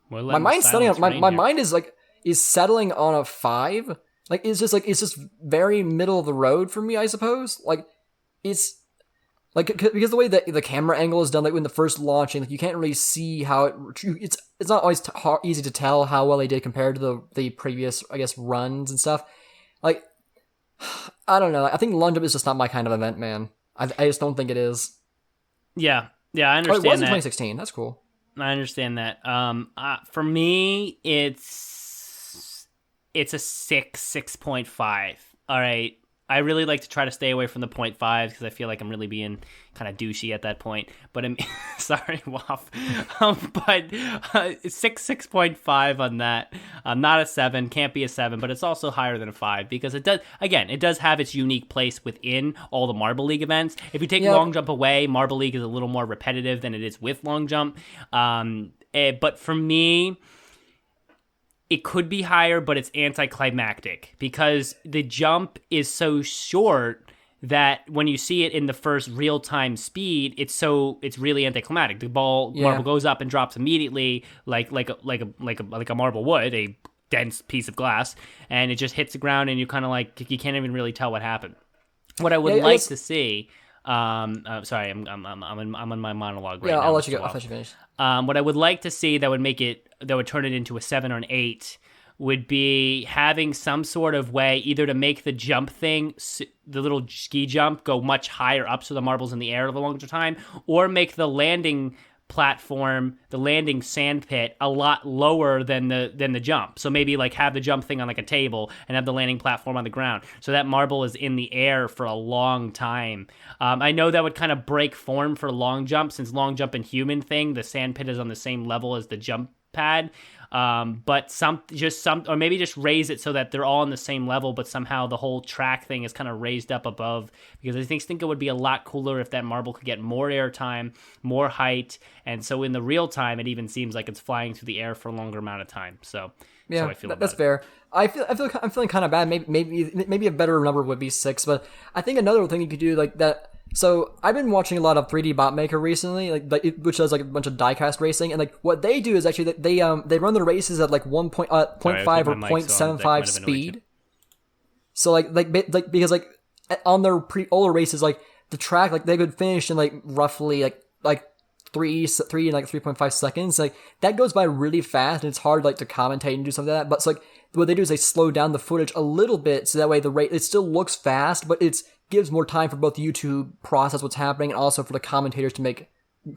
S3: My mind's settling on my mind is settling on a 5. Like it's just very middle of the road for me, I suppose. Like it's like because the way that the camera angle is done, like when the first launching, like you can't really see how it's not always easy to tell how well they did compared to the previous, I guess, runs and stuff. Like, I don't know. I think long jump is just not my kind of event, man. I just don't think it is.
S2: Yeah, I understand.
S3: It was in
S2: that.
S3: 2016. That's cool.
S2: I understand that. For me, it's a 6.5. All right. I really like to try to stay away from the 0.5 because I feel like I'm really being kind of douchey at that point. But I'm sorry, Waff. But 6.5 on that. Not a 7. Can't be a 7, but it's also higher than a 5 because it does have its unique place within all the Marble League events. If you take long jump away, Marble League is a little more repetitive than it is with long jump. But for me, it could be higher, but it's anticlimactic because the jump is so short that when you see it in the first real-time speed, it's really anticlimactic. The marble goes up and drops immediately, like a marble would, a dense piece of glass, and it just hits the ground, and you kind of like you can't even really tell what happened. What I would like to see, sorry, I'm on my monologue right now.
S3: Yeah, I'll let you go. I'll let you finish.
S2: What I would like to see that would turn it into a 7 or an 8 would be having some sort of way either to make the jump thing, the little ski jump, go much higher up so the marble's in the air the longer time, or make the landing platform, the landing sand pit, a lot lower than the jump. So maybe like have the jump thing on like a table and have the landing platform on the ground, so that marble is in the air for a long time. I know that would kind of break form for long jump, since long jump and human thing, the sand pit is on the same level as the jump pad. But or maybe just raise it so that they're all on the same level, but somehow the whole track thing is kind of raised up above, because I think it would be a lot cooler if that marble could get more air time, more height, and so in the real time it even seems like it's flying through the air for a longer amount of time. So
S3: yeah,
S2: I feel
S3: that's fair. I'm feeling kind of bad. Maybe a better number would be 6, but I think another thing you could do like that. So I've been watching a lot of 3D Bot Maker recently, which does like a bunch of diecast racing, and like what they do is actually they run their races at like 0.5 or 0.75 speed. So like because like on their older races, like the track, like they could finish in like roughly like 3 and like 3.5 seconds. Like that goes by really fast, and it's hard like to commentate and do something like that. But so like what they do is they slow down the footage a little bit, so that way the rate, it still looks fast, but it's gives more time for both YouTube process what's happening and also for the commentators to make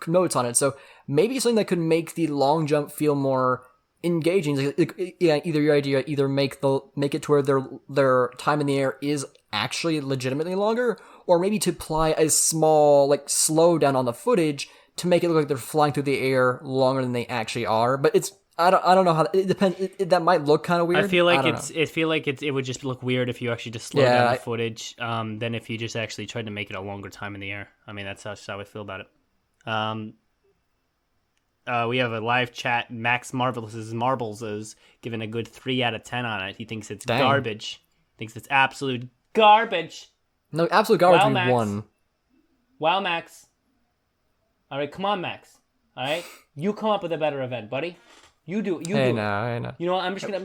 S3: notes on it. So maybe something that could make the long jump feel more engaging. Yeah, either your idea, either make it to where their time in the air is actually legitimately longer, or maybe to apply a small like slow down on the footage to make it look like they're flying through the air longer than they actually are. But it's I don't know how it depends. That might look kind of weird.
S2: I feel like it would just look weird if you actually just slow down the footage, than if you just actually tried to make it a longer time in the air. I mean, that's how I feel about it. We have a live chat. Max Marvelous's Marbles is giving a good 3 out of 10 on it. He thinks it's garbage. Thinks it's absolute garbage.
S3: No, absolute garbage.
S2: Wow,
S3: would be
S2: Max.
S3: 1.
S2: Wow, Max. All right, come on, Max. All right, you come up with a better event, buddy. You do.
S3: Hey, no.
S2: You know what? I'm just gonna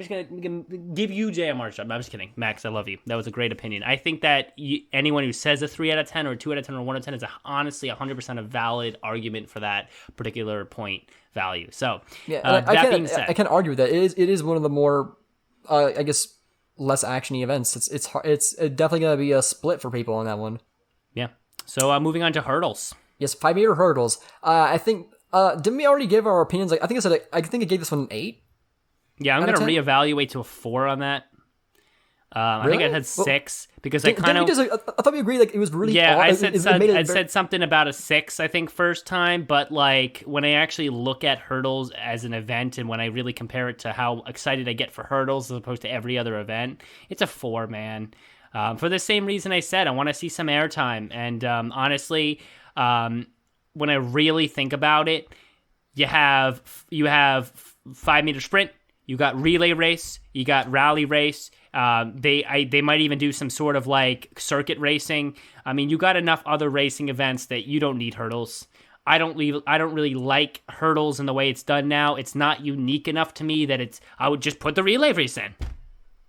S2: give you JMR shot. I'm just kidding, Max. I love you. That was a great opinion. I think that anyone who says a 3 out of 10 or a 2 out of 10 or 1 out of 10 is honestly 100% a valid argument for that particular point value. So
S3: yeah,
S2: that being said,
S3: I can't argue with that. It is one of the more, I guess, less actiony events. It's definitely gonna be a split for people on that one.
S2: Yeah. So moving on to hurdles.
S3: Yes, 5-meter hurdles. I think. Didn't we already give our opinions? Like, I think I gave this one an 8.
S2: Yeah, I'm gonna reevaluate to a 4 on that. I
S3: Really?
S2: think I had 6 because I kind of.
S3: I thought we agreed like it was really.
S2: Yeah,
S3: odd.
S2: I said something about a 6. I think first time, but like when I actually look at hurdles as an event, and when I really compare it to how excited I get for hurdles as opposed to every other event, it's a 4, man. For the same reason I said, I want to see some airtime, and honestly. When I really think about it, you have 5-meter sprint, you got relay race, you got rally race. They might even do some sort of like circuit racing. I mean, you got enough other racing events that you don't need hurdles. I don't really like hurdles in the way it's done now. It's not unique enough to me that I would just put the relay race in.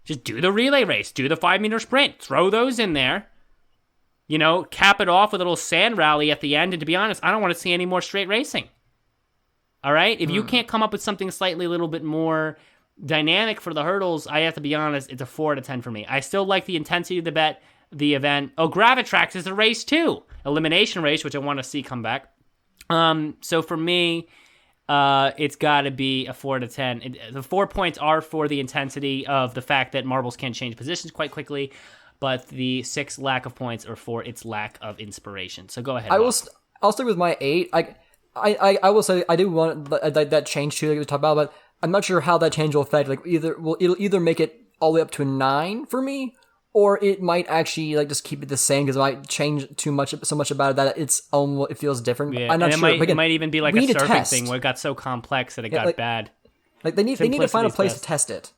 S2: Just do the relay race, do the 5-meter sprint, throw those in there. You know, cap it off with a little sand rally at the end. And to be honest, I don't want to see any more straight racing. All right? If you can't come up with something slightly a little bit more dynamic for the hurdles, I have to be honest, it's a 4 out of 10 for me. I still like the intensity of the event. Oh, Gravitrax is a race too. Elimination race, which I want to see come back. So for me, it's got to be a 4 out of 10. The 4 points are for the intensity of the fact that marbles can change positions quite quickly. But the 6 lack of points are for its lack of inspiration. So go ahead.
S3: I'll stick with my 8. I will say I do want that change too, like we talked about, but I'm not sure how that change will affect. Like it'll either make it all the way up to a 9 for me, or it might actually like just keep it the same because it might change so much about it that it feels different.
S2: Yeah,
S3: I'm not sure.
S2: It might even be like a surfing thing where it got so complex that it got bad.
S3: Like they need to find a place to test it.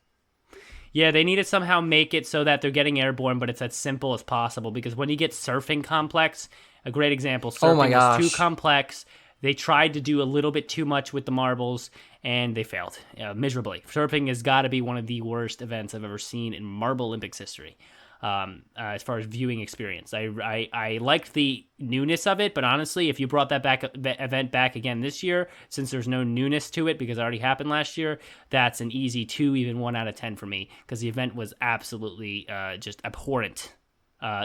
S2: Yeah, they need to somehow make it so that they're getting airborne, but it's as simple as possible. Because when you get surfing complex, a great example, surfing is too complex. They tried to do a little bit too much with the marbles, and they failed miserably. Surfing has got to be one of the worst events I've ever seen in Marble Olympics history. As far as viewing experience, I liked the newness of it, but honestly, if you brought that event back again this year, since there's no newness to it because it already happened last year, that's an easy 2, even 1 out of 10 for me, because the event was absolutely just abhorrent.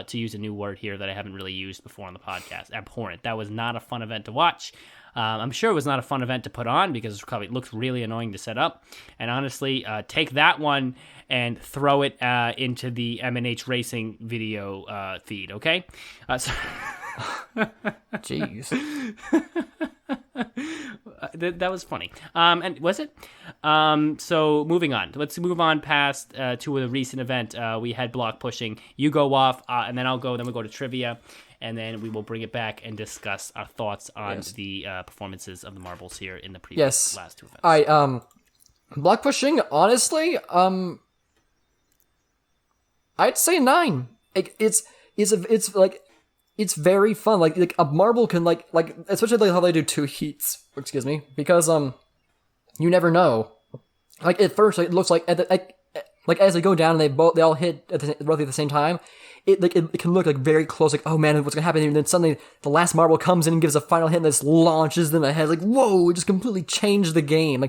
S2: To use a new word here that I haven't really used before on the podcast, abhorrent. That was not a fun event to watch. I'm sure it was not a fun event to put on because it looked really annoying to set up. And honestly, take that one and throw it into the M&H Racing video feed, okay?
S3: Jeez.
S2: That was funny. And was it? So moving on. Let's move on past to a recent event. We had block pushing. You go off, and then I'll go. Then we'll go to trivia, and then we will bring it back and discuss our thoughts on the performances of the marbles here in the previous last 2 events.
S3: Block pushing. Honestly, I'd say 9. It's like. It's very fun. Like a marble can like especially how they do 2 heats. Excuse me, because you never know. Like at first, it looks like as they go down and they all hit at roughly at the same time. It can look like very close. Like, oh man, what's gonna happen? And then suddenly the last marble comes in and gives a final hit and this launches them ahead. Like, whoa! It just completely changed the game.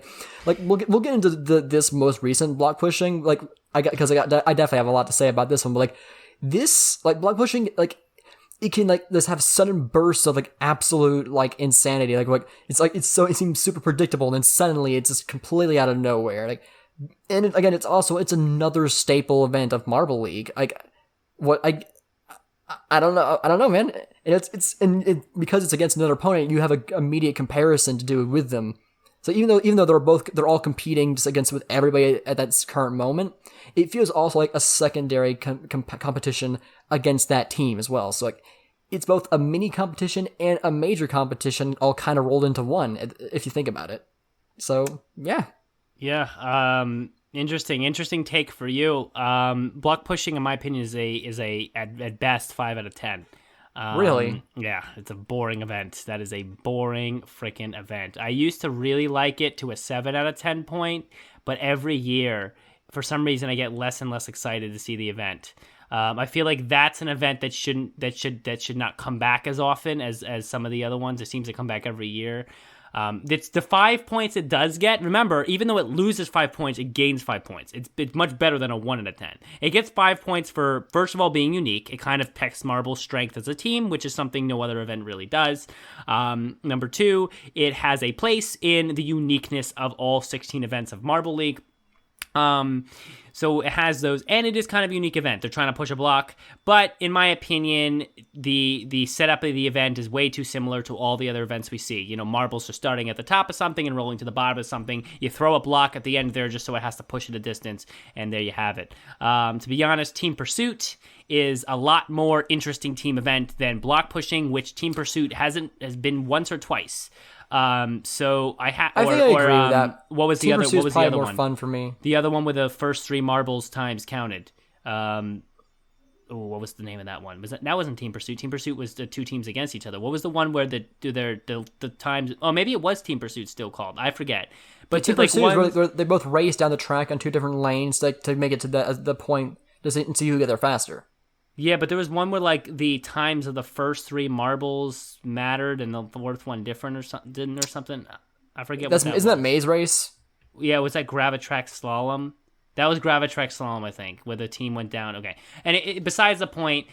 S3: Like we'll get into this most recent block pushing. Like I definitely have a lot to say about this one. But like this block pushing it can just have sudden bursts of absolute insanity. It seems super predictable, and then suddenly it's just completely out of nowhere. And again, it's another staple event of Marble League. I don't know, man. And because it's against another opponent, you have an immediate comparison to do with them. So even though they're all competing just against with everybody at that current moment, it feels also like a secondary competition against that team as well. So it's both a mini competition and a major competition all kind of rolled into one if you think about it. So yeah. Interesting take for you. Block pushing, in my opinion, is a at best 5 out of 10. Really?
S2: Yeah, it's a boring event. That is a boring freaking event. I used to really like it to a 7 out of 10 point, but every year, for some reason, I get less and less excited to see the event. I feel like that's an event that should not come back as often as some of the other ones. It seems to come back every year. It's the 5 points it does get. Remember, even though it loses 5 points, it gains 5 points. It's much better than a 1 out of 10. It gets 5 points for, first of all, being unique. It kind of tests Marble's strength as a team, which is something no other event really does. Number 2, it has a place in the uniqueness of all 16 events of Marble League. So it has those, and it is kind of a unique event. They're trying to push a block, but in my opinion, the setup of the event is way too similar to all the other events we see. Marbles are starting at the top of something and rolling to the bottom of something. You throw a block at the end there just so it has to push it a distance, and there you have it. To be honest, Team Pursuit is a lot more interesting team event than block pushing, which Team Pursuit has been once or twice. So I think
S3: I agree with that.
S2: What was
S3: Team
S2: the other?
S3: Pursuit's
S2: What was the
S3: probably
S2: other
S3: more
S2: one?
S3: fun for me.
S2: The other one with the first 3 marbles times counted. What was the name of that one? That wasn't Team Pursuit. Team Pursuit was the 2 teams against each other. What was the one where the times? Oh, maybe it was Team Pursuit still called. I forget. But
S3: Team Pursuit is where they both race down the track on 2 different lanes to make it to the point to see who get there faster.
S2: Yeah, but there was one where the times of the first 3 marbles mattered and the 4th one different or something. I forget. Isn't
S3: that Maze Race?
S2: Yeah, it was that Gravitrack Slalom. That was Gravitrack Slalom, I think, where the team went down. Okay, and besides the point,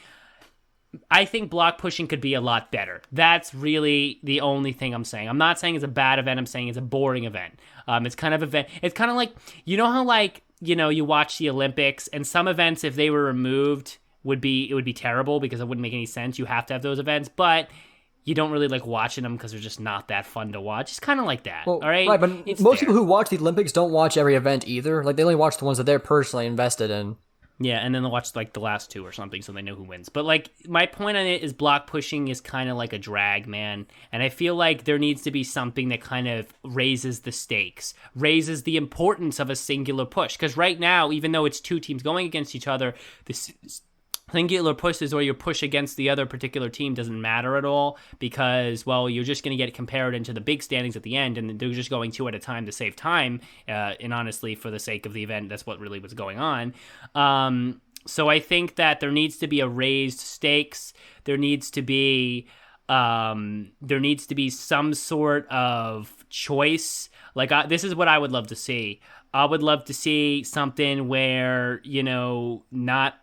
S2: I think block pushing could be a lot better. That's really the only thing I'm saying. I'm not saying it's a bad event. I'm saying it's a boring event. It's kind of event. It's kind of like how you watch the Olympics and some events, if they were removed, it would be terrible because it wouldn't make any sense. You have to have those events, but you don't really like watching them because they're just not that fun to watch. It's kind of like that, all right?
S3: Right, but most people who watch the Olympics don't watch every event either. They only watch the ones that they're personally invested in.
S2: Yeah, and then they'll watch the last 2 or something so they know who wins. But my point on it is block pushing is kind of like a drag, man. And I feel like there needs to be something that kind of raises the stakes, raises the importance of a singular push. Because right now, even though it's 2 teams going against each other, Singular pushes where your push against the other particular team doesn't matter at all because, well, you're just going to get compared into the big standings at the end, and they're just going two at a time to save time. And honestly, for the sake of the event, that's what really was going on. So I think that there needs to be a raised stakes. There needs to be some sort of choice. Like this is what I would love to see. I would love to see something where not.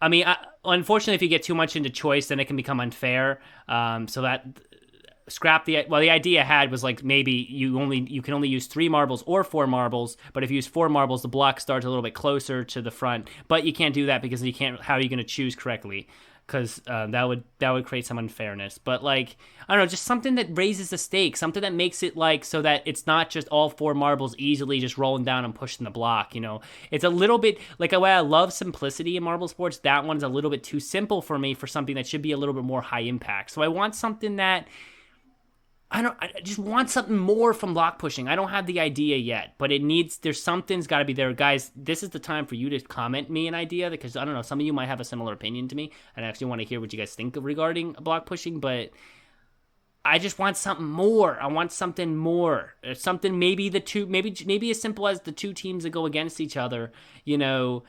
S2: I mean, unfortunately, if you get too much into choice, then it can become unfair. So that the idea I had was like maybe you can only use 3 marbles or 4 marbles, but if you use 4 marbles, the block starts a little bit closer to the front. But you can't do that because you can't. How are you going to choose correctly? Because that would create some unfairness. But like I don't know, just something that raises the stakes, something that makes it like so that it's not just all 4 marbles easily just rolling down and pushing the block. It's a little bit like a way I love simplicity in marble sports. That one's a little bit too simple for me for something that should be a little bit more high impact. So I want something that. I just want something more from block pushing. I don't have the idea yet, but something's got to be there. Guys, this is the time for you to comment me an idea because, I don't know, some of you might have a similar opinion to me, and I actually want to hear what you guys think regarding block pushing, but I just want something more. I want something more. Something maybe as simple as the 2 teams that go against each other, if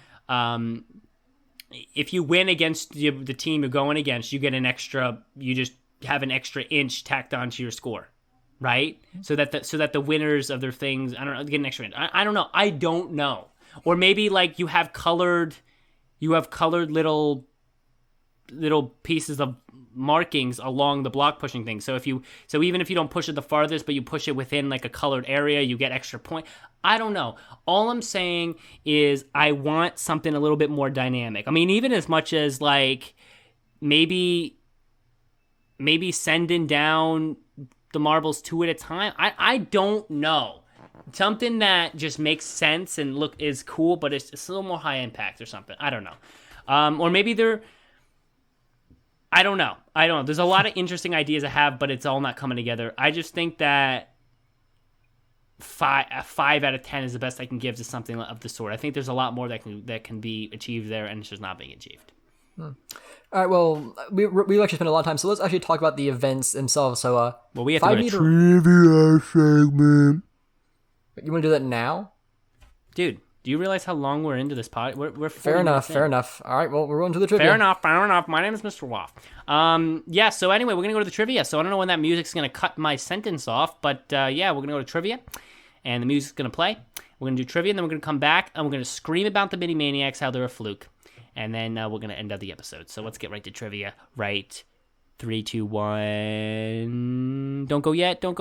S2: you win against the team you're going against, you get you just have an extra inch tacked onto your score, right? So that the winners of their things, I don't know, get an extra inch. I don't know. I don't know. Or maybe like you have colored little pieces of markings along the block pushing thing. So even if you don't push it the farthest, but you push it within like a colored area, you get extra point. I don't know. All I'm saying is I want something a little bit more dynamic. I mean, even as much as like maybe sending down the marbles 2 at a time. I don't know. Something that just makes sense and is cool, but it's a little more high impact or something. I don't know. Or maybe I don't know. There's a lot of interesting ideas I have, but it's all not coming together. I just think that 5 out of 10 is the best I can give to something of the sort. I think there's a lot more that can be achieved there, and it's just not being achieved.
S3: All right, well, we actually spent a lot of time, so let's actually talk about the events themselves. So,
S2: we have to go to
S1: Trivia segment.
S3: You want to do that now?
S2: Dude, do you realize how long we're into this pod? We're
S3: fair enough. All right, well, we're going to the trivia.
S2: Fair enough. My name is Mr. Waff. Yeah, so anyway, we're going to go to the trivia. So I don't know when that music's going to cut my sentence off, but yeah, we're going to go to trivia, and the music's going to play. We're going to do trivia, and then we're going to come back, and we're going to scream about the Mini Maniacs, how they're a fluke. And then we're going to end up the episode. So let's get right to trivia. Right. 3, 2, 1. Don't go yet. Go!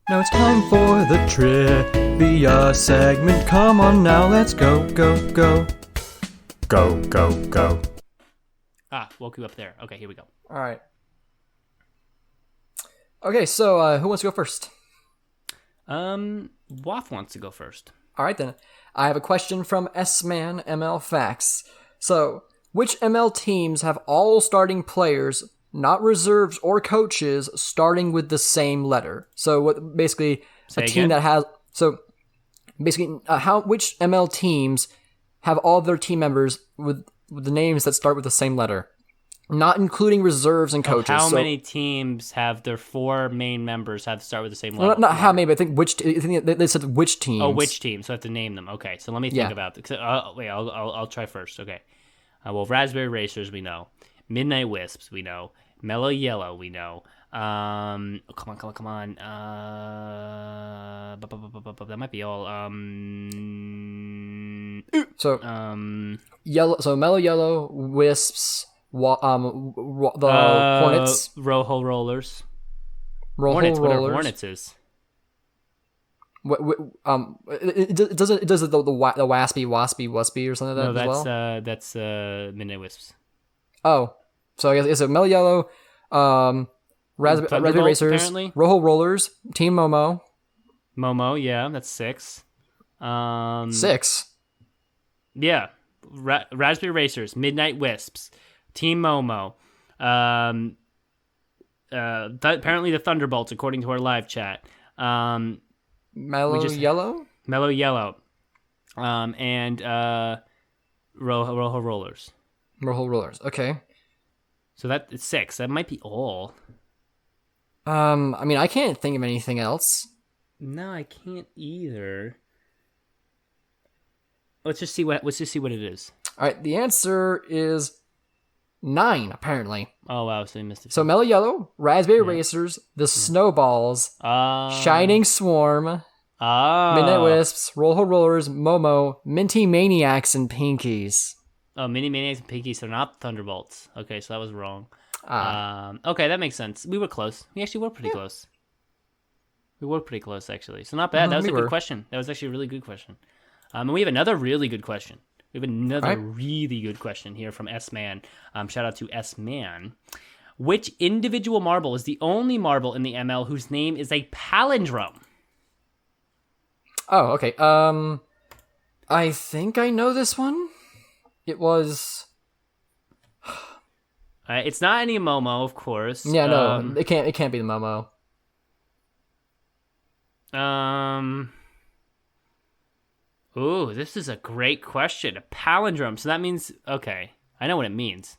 S3: Now it's time for the trivia segment. Come on now, let's go.
S1: Go.
S2: Woke you up there. Okay, here we go.
S3: All right. Okay, so who wants to go first?
S2: Waff wants to go first.
S3: All right, then. I have a question from S-Man ML Facts. So, which ML teams have all starting players, not reserves or coaches, starting with the same letter? So, what basically
S2: Say
S3: a team
S2: again?
S3: that has... So, basically, which ML teams have all of their team members with the names that start with the same letter? Not including reserves and coaches.
S2: How many teams have their 4 main members have to start with the same letter?
S3: Well, not how many, but I think which. I think they said which teams.
S2: Oh, which team? So I have to name them. Okay, so let me think about it. Wait, I'll try first. Okay. Well, Raspberry Racers we know, Midnight Wisps we know, Mellow Yellow we know. Come on. That might be all.
S3: Yellow. So Mellow Yellow, Wisps. The Hornets,
S2: Rojo Rollers,
S3: Hornets,
S2: whatever Hornets is.
S3: It does the waspy or something like that.
S2: No, that's Midnight Wisps.
S3: Oh, so I guess it's a Mellow Yellow, Raspberry Racers,
S2: apparently.
S3: Rojo Rollers, Team Momo.
S2: Momo, yeah, that's 6.
S3: 6.
S2: Yeah, Raspberry Racers, Midnight Wisps. Team Momo. Apparently the Thunderbolts, according to our live chat.
S3: Mellow Yellow?
S2: Mellow Yellow. and Rojo Rollers.
S3: Rojo Rollers. Okay.
S2: So that's 6. That might be all.
S3: I mean, I can't think of anything else.
S2: No, I can't either. Let's just see what it is.
S3: All right, the answer is 9, apparently.
S2: Oh wow, so you missed it.
S3: So Mellow Yellow, Raspberry Racers, the Snowballs, Shining Swarm, Midnight Wisps, Rojo Rollers, Momo, Minty Maniacs, and Pinkies.
S2: Oh, Mini Maniacs and Pinkies, so not Thunderbolts. Okay, so that was wrong. Okay, that makes sense. We were close. We actually were pretty close. We were pretty close, actually. So not bad. That was a good question. That was actually a really good question. And we have another really good question. We have another really good question here from S-Man. Shout out to S-Man. Which individual marble is the only marble in the ML whose name is a palindrome?
S3: Oh, okay. I think I know this one. It was...
S2: It's not any Momo, of course.
S3: Yeah, no, it can't be the Momo.
S2: Ooh, this is a great question. A palindrome. So that means, okay, I know what it means.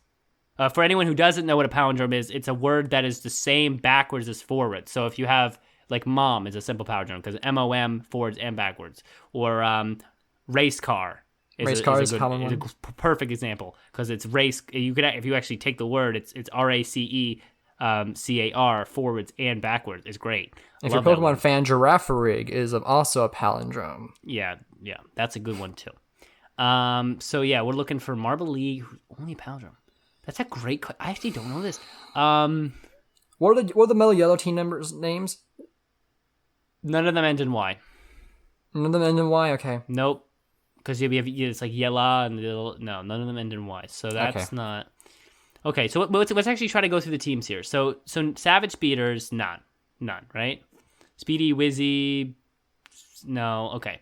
S2: For anyone who doesn't know what a palindrome is, it's a word that is the same backwards as forwards. So if you have, like, mom is a simple palindrome because MOM forwards and backwards. Or race car.
S3: Race car is a common one.
S2: It's a perfect example because it's race. You could, if you actually take the word, it's RACE. CAR forwards and backwards. It's great.
S3: If you're a Pokemon fan, Girafarig is also a palindrome.
S2: Yeah, that's a good one too. So yeah, we're looking for Marble League only palindrome. That's a great. I actually don't know this.
S3: What are the Mellow Yellow team members' names?
S2: None of them end in Y.
S3: None of them end in Y. Okay.
S2: Nope. Because it's like Yella and none of them end in Y. So that's not. Okay, so let's actually try to go through the teams here. So Savage Speeders, none, right? Speedy, Wizzy, no. Okay.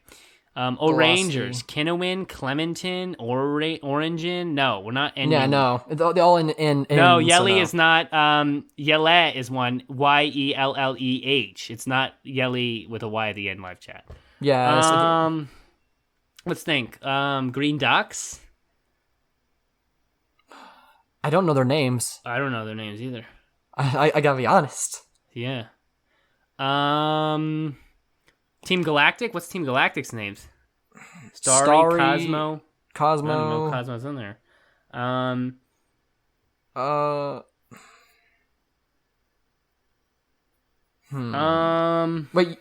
S2: Orangers, Kinowin, Clementon, Orangin, no, we're not ending.
S3: Yeah, no, they're all in
S2: no, Yelly is not. Yelle is one. YELLEH. It's not Yelly with a Y at the end. Live chat.
S3: Yeah.
S2: Let's think. Green Ducks.
S3: I don't know their names.
S2: I don't know their names either.
S3: I gotta be honest.
S2: Yeah. Team Galactic? What's Team Galactic's names? Starry, Cosmo. I don't know if Cosmo's in there.
S3: Wait.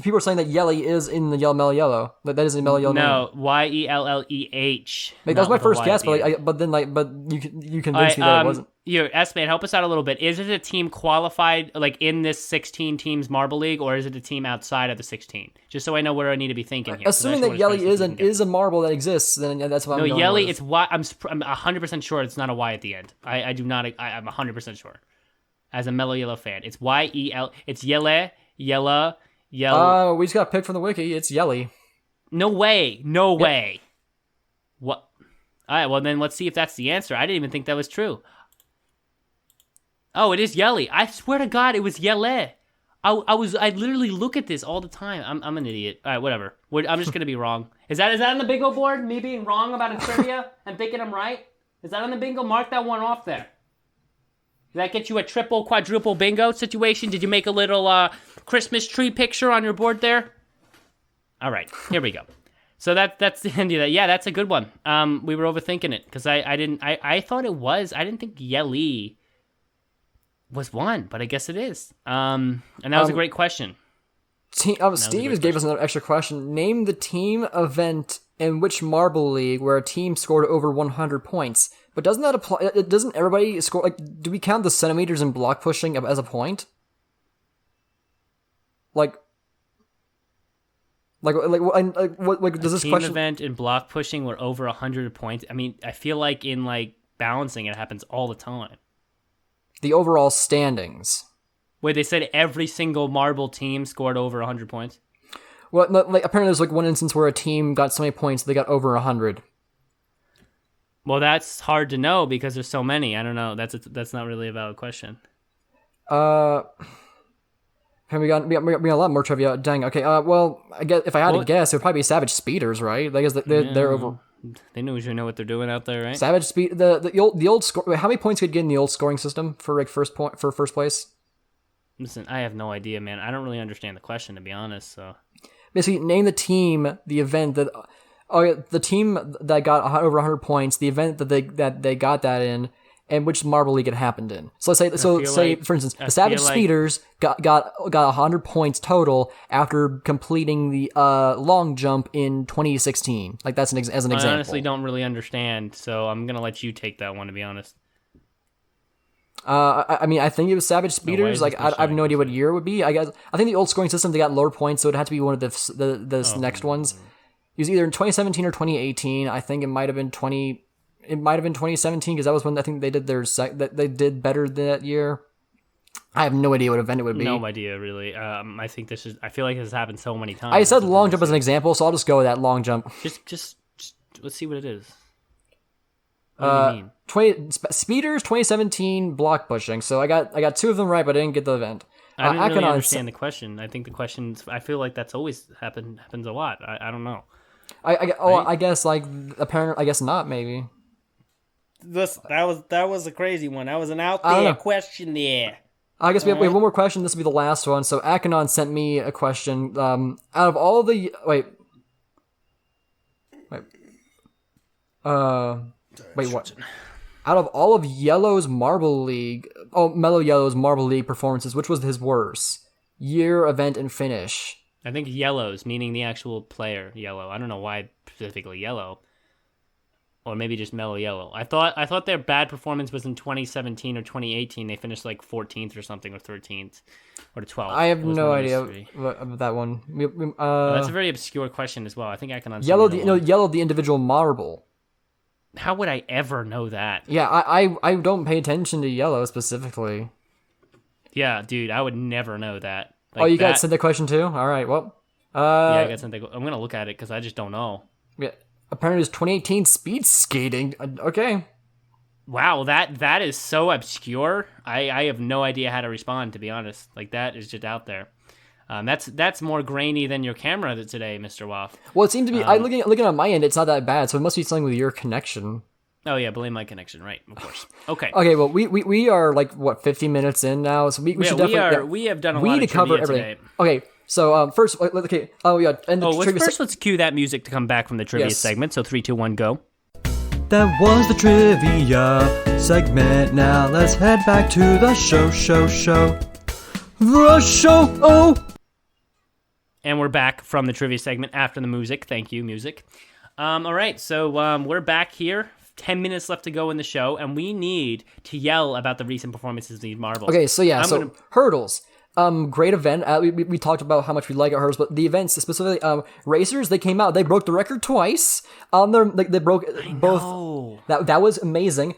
S3: People are saying that Yelly is in the Mellow Yellow. That is in Mellow Yellow.
S2: No, YELLEH.
S3: Like, that was my first guess, but you convinced me that it wasn't.
S2: Here, S-Man, help us out a little bit. Is it a team qualified, like, in this 16 teams Marble League, or is it a team outside of the 16? Just so I know where I need to be thinking here.
S3: Assuming that Yelly is a marble that exists, then that's what I'm going with.
S2: No, Yelly, it's Y. I'm 100% sure it's not a Y at the end. I'm 100% sure. As a Mellow Yellow fan, it's YEL. It's Yella.
S3: Oh, we just got picked from the wiki. It's Yelly.
S2: No way. What? All right. Well, then let's see if that's the answer. I didn't even think that was true. Oh, it is Yelly. I swear to God, it was Yelle. I literally look at this all the time. I'm an idiot. All right, whatever. I'm just gonna be wrong. Is that on the bingo board? Me being wrong about a trivia and thinking I'm right? Is that on the bingo? Mark that one off there. Did that get you a triple, quadruple bingo situation? Did you make a little Christmas tree picture on your board there? All right, here we go. So that's the end of that. Yeah, that's a good one. We were overthinking it because I thought it was. I didn't think Yelly was one, but I guess it is. And that was a great question.
S3: Steve gave us another extra question. Name the team event in which Marble League where a team scored over 100 points. But doesn't that apply? Doesn't everybody score? Like, do we count the centimeters and block pushing as a point? Like, does this
S2: team
S3: question?
S2: Event in block pushing were over 100 points. I mean, I feel like in like balancing, it happens all the time.
S3: The overall standings.
S2: Wait, they said every single marble team scored over 100 points?
S3: Well, like apparently there's like one instance where a team got so many points they got over 100.
S2: Well, that's hard to know because there's so many. I don't know. That's not really a valid question.
S3: Apparently We got a lot more trivia. Dang. Okay. Well, I guess if I had to guess, it would probably be Savage Speeders, right? I guess they're over.
S2: They know what they're doing out there, right?
S3: Savage Speed. The old score. How many points could you get in the old scoring system for like first place?
S2: Listen, I have no idea, man. I don't really understand the question, to be honest. So
S3: basically, name the team, the event that. Oh, yeah, the team that got over 100 points, the event that they got that in, and which Marble League it happened in. So let's say, for instance, the Savage Speeders got 100 points total after completing the long jump in 2016. Like that's as an example.
S2: I honestly don't really understand, so I'm gonna let you take that one, to be honest.
S3: I mean, I think it was Savage Speeders. Like, I have no idea what year it would be. I think the old scoring system, they got lower points, so it had to be one of the next ones. It was either in 2017 or 2018. I think it might have been 2017 because that was when I think they did they did better that year. I have no idea what event it would be.
S2: No idea, really. I think I feel like this has happened so many times.
S3: I said long jump as an example, so I'll just go with that long jump.
S2: Just let's see what it is. What do you mean?
S3: Speeders 2017 block pushing. So I got two of them right, but I didn't get the event.
S2: I didn't really understand the question. I think the questions. I feel like that's always happens a lot. I don't know.
S3: I guess like apparently I guess not maybe.
S2: That was a crazy one. That was an out there question there.
S3: I guess we have one more question. This will be the last one. So Akanon sent me a question. Out of all the what? Out of all of Yellow's Marble League, Mellow Yellow's Marble League performances, which was his worst? Year, event, and finish.
S2: I think Yellow's, meaning the actual player, Yellow. I don't know why specifically Yellow. Or maybe just Mellow Yellow. I thought their bad performance was in 2017 or 2018. They finished like 14th or something, or 13th, or 12th.
S3: I have no idea about that one.
S2: That's a very obscure question as well. I think I can
S3: Yellow, Yellow, the individual marble.
S2: How would I ever know that?
S3: Yeah, I don't pay attention to Yellow specifically.
S2: Yeah, dude, I would never know that. Like
S3: you got sent the question too? All right, well.
S2: Yeah, I got sent the. I'm going to look at it because I just don't know.
S3: Yeah. Apparently it's 2018 speed skating. Okay.
S2: Wow, that is so obscure. I have no idea how to respond, to be honest. Like, that is just out there. That's more grainy than your camera today, Mr. Waff.
S3: Well, it seemed to be. Looking on my end, it's not that bad. So it must be something with your connection.
S2: Oh yeah, blame my connection, right? Of course. Okay.
S3: Okay. Well, we are like what 50 minutes in now, so we should definitely.
S2: We have done a lot of trivia today.
S3: Okay. So first, okay. Oh yeah. And
S2: let's cue that music to come back from the trivia segment. So 3, 2, 1, go.
S3: That was the trivia segment. Now let's head back to the show. The show. Oh.
S2: And we're back from the trivia segment after the music. Thank you, music. All right, so we're back here. 10 minutes left to go in the show, and we need to yell about the recent performances of these marbles.
S3: Okay, so yeah, hurdles. Great event. We talked about how much we like our hurdles, but the events specifically, racers, they came out, they broke the record twice. They broke both. That was amazing.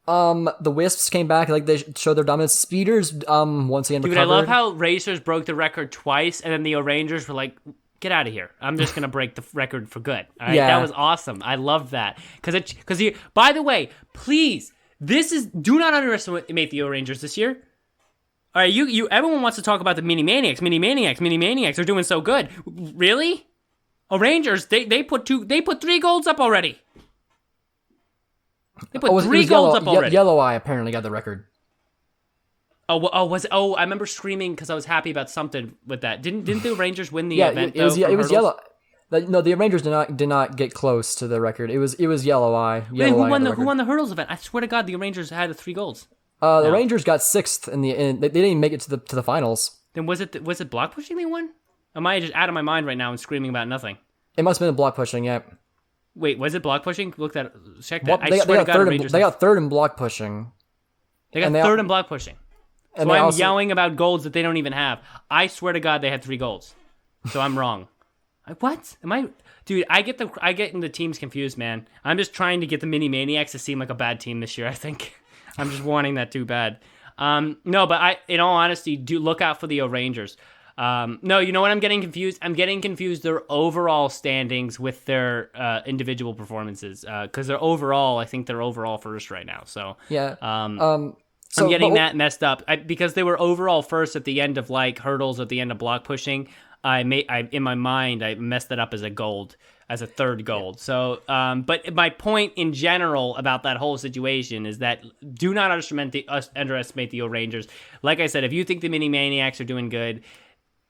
S3: The Wisps came back, like they showed their dominance. Speeders, once again,
S2: recovered. Dude, I love how racers broke the record twice, and then the O'Rangers were like, get out of here. I'm just going to break the record for good. All right? Yeah. That was awesome. I loved that. By the way, please, do not underestimate the O'Rangers this year. All right, everyone wants to talk about the Mini Maniacs. They're doing so good. Really? O'Rangers, they put 3 golds up already. They put 3 golds up already.
S3: Yellow Eye apparently got the record.
S2: I remember screaming because I was happy about something with that. Didn't the Rangers win the event?
S3: It was Yellow. No, the Rangers did not get close to the record. It was Yellow Eye.
S2: Wait, who won the hurdles event? I swear to God, the Rangers had 3 golds.
S3: The Rangers got 6th in the end. They didn't even make it to the finals.
S2: Then was it block pushing they won? Am I just out of my mind right now and screaming about nothing?
S3: It must have been block pushing. Yeah.
S2: Wait, was it block pushing? Check that.
S3: Well, they got third in block pushing.
S2: They got third in block pushing. So I'm yelling about golds that they don't even have. I swear to God, they had 3 golds. So I'm wrong. What? Am I? Dude, I get the teams confused, man. I'm just trying to get the Mini Maniacs to seem like a bad team this year, I think. I'm just wanting that too bad. No, but in all honesty, do look out for the O'Rangers. No, you know what I'm getting confused? I'm getting confused their overall standings with their individual performances. Because I think they're overall first right now. So
S3: yeah. So,
S2: I'm getting that messed up because they were overall first at the end of like hurdles, at the end of block pushing. In my mind, I messed it up as a third gold. Yeah. So, but my point in general about that whole situation is that do not underestimate the O-Rangers. Like I said, if you think the Mini Maniacs are doing good,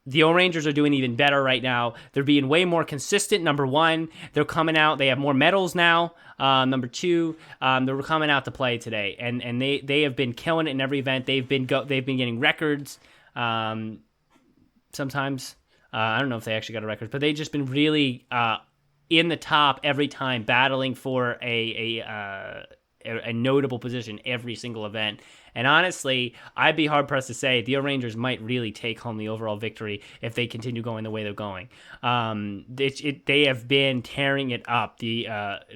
S2: the O-Rangers are doing even better right now. They're being way more consistent, number one. They're coming out. They have more medals now, number two. They're coming out to play today, and they have been killing it in every event. They've been getting records sometimes. I don't know if they actually got a record, but they've just been really in the top every time, battling for a notable position every single event. And honestly, I'd be hard-pressed to say the O-Rangers might really take home the overall victory if they continue going the way they're going. They have been tearing it up. The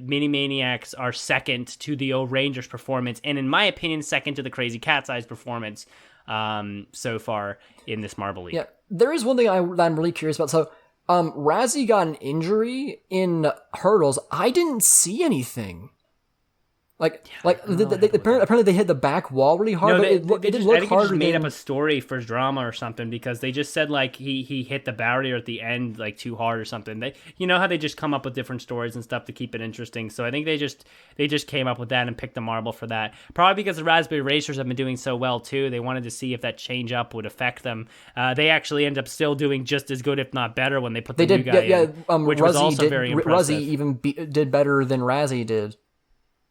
S2: Mini Maniacs are second to the O-Rangers performance, and in my opinion, second to the Crazy Cat's Eyes performance so far in this Marble League.
S3: Yeah, there is one thing that I'm really curious about. So, Razzie got an injury in hurdles. I didn't see anything. Apparently they hit the back wall really hard.
S2: No,
S3: but it didn't look
S2: I think
S3: harder.
S2: They just made up a story for drama or something because they just said like he hit the barrier at the end like too hard or something. You know how they just come up with different stories and stuff to keep it interesting. So I think they just came up with that and picked the marble for that. Probably because the Raspberry Racers have been doing so well too. They wanted to see if that change up would affect them. They actually end up still doing just as good, if not better, when they put the new guy in, which was also very impressive.
S3: Razzie even did better than Razzie did.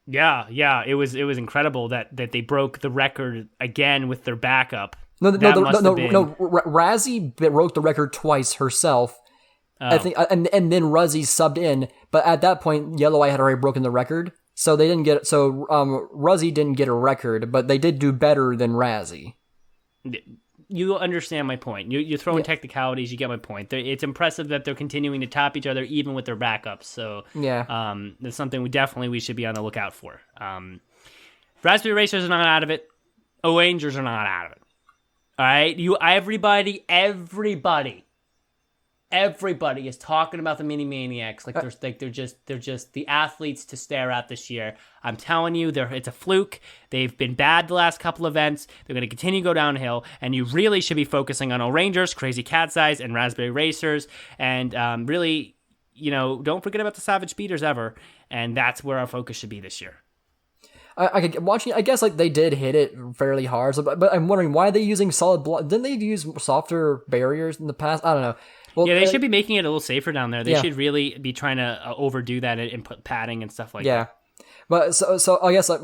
S2: Yeah, it was incredible that they broke the record again with their backup.
S3: No. Razzie broke the record twice herself. I think, and then Razzie subbed in, but at that point, Yellow Eye had already broken the record, so they didn't get. So Razzie didn't get a record, but they did do better than Razzie.
S2: You understand my point. You're throwing technicalities. You get my point. It's impressive that they're continuing to top each other even with their backups. So that's something we should be on the lookout for. Raspberry Racers are not out of it. O-Rangers are not out of it. All right, everybody is talking about the Mini Maniacs like they're just the athletes to stare at this year. I'm telling you, it's a fluke. They've been bad the last couple events. They're going to continue to go downhill, and you really should be focusing on O-Rangers, Crazy Cat's Eyes, and Raspberry Racers, and really, don't forget about the Savage Beaters ever, and that's where our focus should be this year.
S3: I guess like they did hit it fairly hard, but I'm wondering why are they using solid block? Didn't they use softer barriers in the past? I don't know. Well,
S2: yeah, they should be making it a little safer down there. They should really be trying to overdo that and put padding and stuff like that.
S3: Yeah, but so I guess I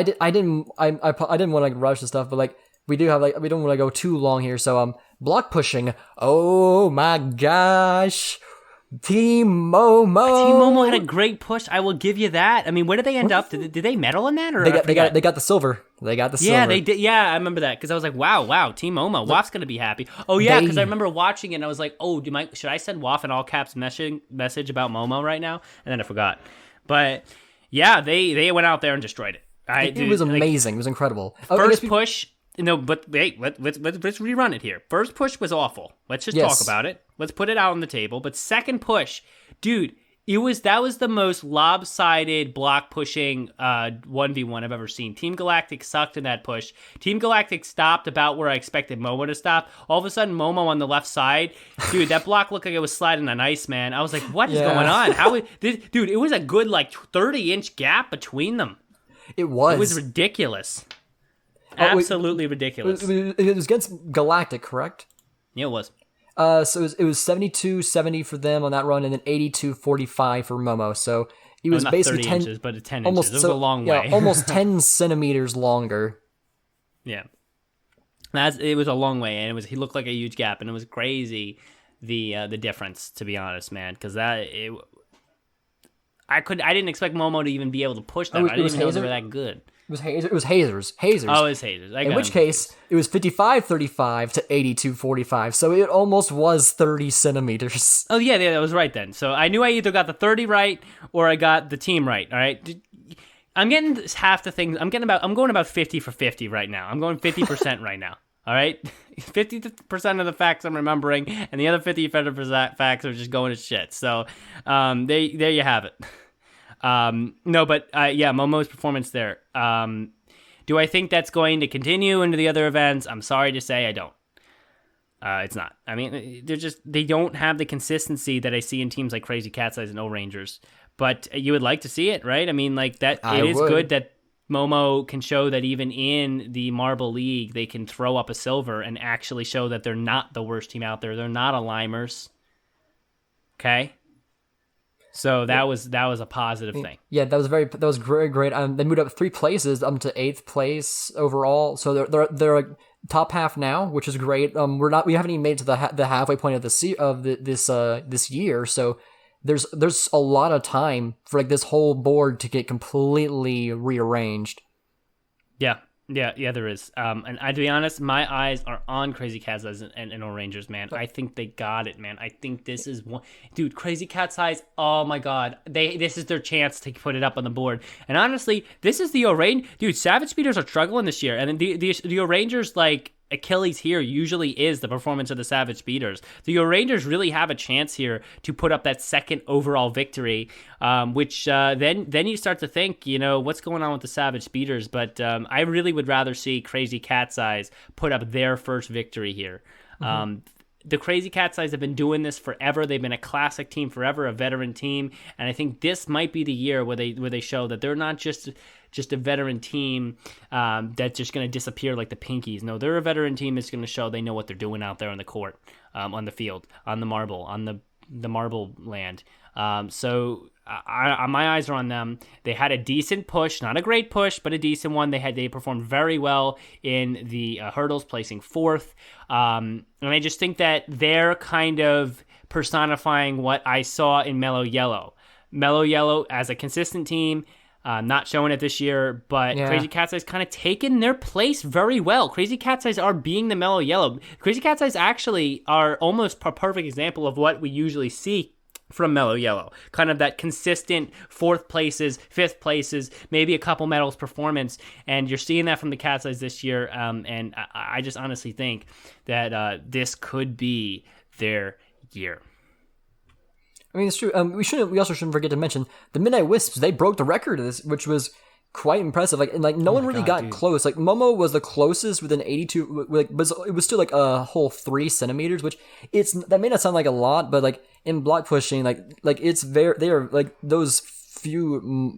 S3: didn't want to rush and stuff, but like we don't want to go too long here. So block pushing. Oh my gosh. Team Momo
S2: had a great push. I will give you that. I mean, where did they end up? Did they medal in that? Or
S3: they got the silver. They got the silver.
S2: Yeah, they did. Yeah, I remember that because I was like, wow, Team Momo. Waff's gonna be happy. Oh yeah, because I remember watching it and I was like, oh, should I send Waff an all caps message about Momo right now? And then I forgot. But yeah, they went out there and destroyed it.
S3: It was amazing. It was incredible.
S2: First push. No, but wait, let's rerun it here. First push was awful. Let's just talk about it. Let's put it out on the table. But second push, dude, that was the most lopsided block pushing 1v1 I've ever seen. Team Galactic sucked in that push. Team Galactic stopped about where I expected Momo to stop. All of a sudden, Momo on the left side, dude, that block looked like it was sliding on ice, man. I was like, what is going on? Dude, it was a good 30-inch gap between them.
S3: It was
S2: ridiculous. Absolutely ridiculous.
S3: It was against Galactic, correct?
S2: Yeah, it was.
S3: So it was 72-70 for them on that run, and then 82-45 for Momo. So he was basically
S2: 30 inches, but 10 inches. It was a long way.
S3: Almost 10 centimeters longer.
S2: Yeah, it was a long way, and he looked like a huge gap, and it was crazy the difference, to be honest, man. Because I didn't expect Momo to even be able to push that. I didn't even know they were that good.
S3: It was Hazers.
S2: Oh, it was Hazers.
S3: In which case, it was 55-35 to 82-45, so it almost was 30 centimeters.
S2: Oh, yeah, that was right then. So I knew I either got the 30 right or I got the team right, all right? I'm getting half the things. I'm going about 50 for 50 right now. I'm going 50% right now, all right? 50% of the facts I'm remembering, and the other 50% facts are just going to shit. So there you have it. No, but yeah, Momo's performance there. Do I think that's going to continue into the other events? I'm sorry to say I don't. It's not. I mean, they don't have the consistency that I see in teams like Crazy Cat's Eyes and O-Rangers. But you would like to see it, right? I mean, like that. It is good that Momo can show that even in the Marble League, they can throw up a silver and actually show that they're not the worst team out there. They're not a Limers. Okay. So that was a positive thing.
S3: Yeah, that was great. They moved up 3 places to 8th place overall. So they're like top half now, which is great. We haven't even made it to the halfway point of this year. So there's a lot of time for like this whole board to get completely rearranged.
S2: Yeah, there is. And to be honest, my eyes are on Crazy Cat's Eyes and O-Rangers, man. I think they got it, man. I think this is one. Dude, Crazy Cat's Eyes, oh my God. This is their chance to put it up on the board. And honestly, this is the O-Rangers. Dude, Savage Speeders are struggling this year. And the O-Rangers, like, Achilles here usually is the performance of the Savage Speeders. The O-Rangers really have a chance here to put up that second overall victory, which then you start to think, what's going on with the Savage Speeders? But I really would rather see Crazy Cat's Eyes put up their first victory here. Mm-hmm. The Crazy Cat's Eyes have been doing this forever. They've been a classic team forever, a veteran team, and I think this might be the year where they show that they're not just a veteran team that's just going to disappear like the Pinkies. No, they're a veteran team that's going to show they know what they're doing out there on the court, on the field, on the marble, on the marble land. So my eyes are on them. They had a decent push, not a great push, but a decent one. They performed very well in the hurdles, placing 4th. And I just think that they're kind of personifying what I saw in Mellow Yellow. Mellow Yellow as a consistent team, not showing it this year, but yeah. Crazy Cat's Eyes kind of taken their place very well. Crazy Cat's Eyes are being the Mellow Yellow. Crazy Cat's Eyes actually are almost a perfect example of what we usually see from Mellow Yellow. Kind of that consistent 4th places, 5th places, maybe a couple medals performance. And you're seeing that from the Cat's Eyes this year. And I just honestly think that this could be their year.
S3: I mean, it's true. We also shouldn't forget to mention the Midnight Wisps. They broke the record of this, which was quite impressive. No one really got close. Like Momo was the closest with an 82. But it was still like a whole 3 centimeters, which that may not sound like a lot, but like in block pushing, it's very they are like those few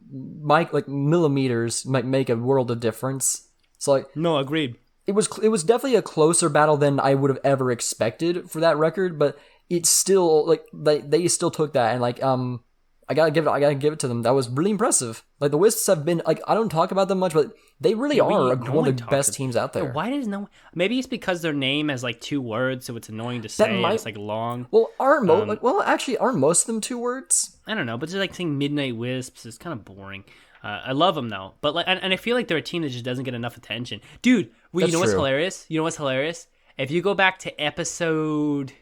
S3: millimeters might make a world of difference. So
S2: no, agreed.
S3: It was definitely a closer battle than I would have ever expected for that record, but it's still they still took that, and I gotta give it to them. That was really impressive. Like the Wisps have been I don't talk about them much, but they really are one of the best teams out there.
S2: Why does no one? Maybe it's because their name has 2 words, so it's annoying to say. It's long.
S3: Well, aren't most of them 2 words?
S2: I don't know, but just saying Midnight Wisps is kind of boring. I love them though, but and I feel like they're a team that just doesn't get enough attention, dude. You know what's hilarious? If you go back to episode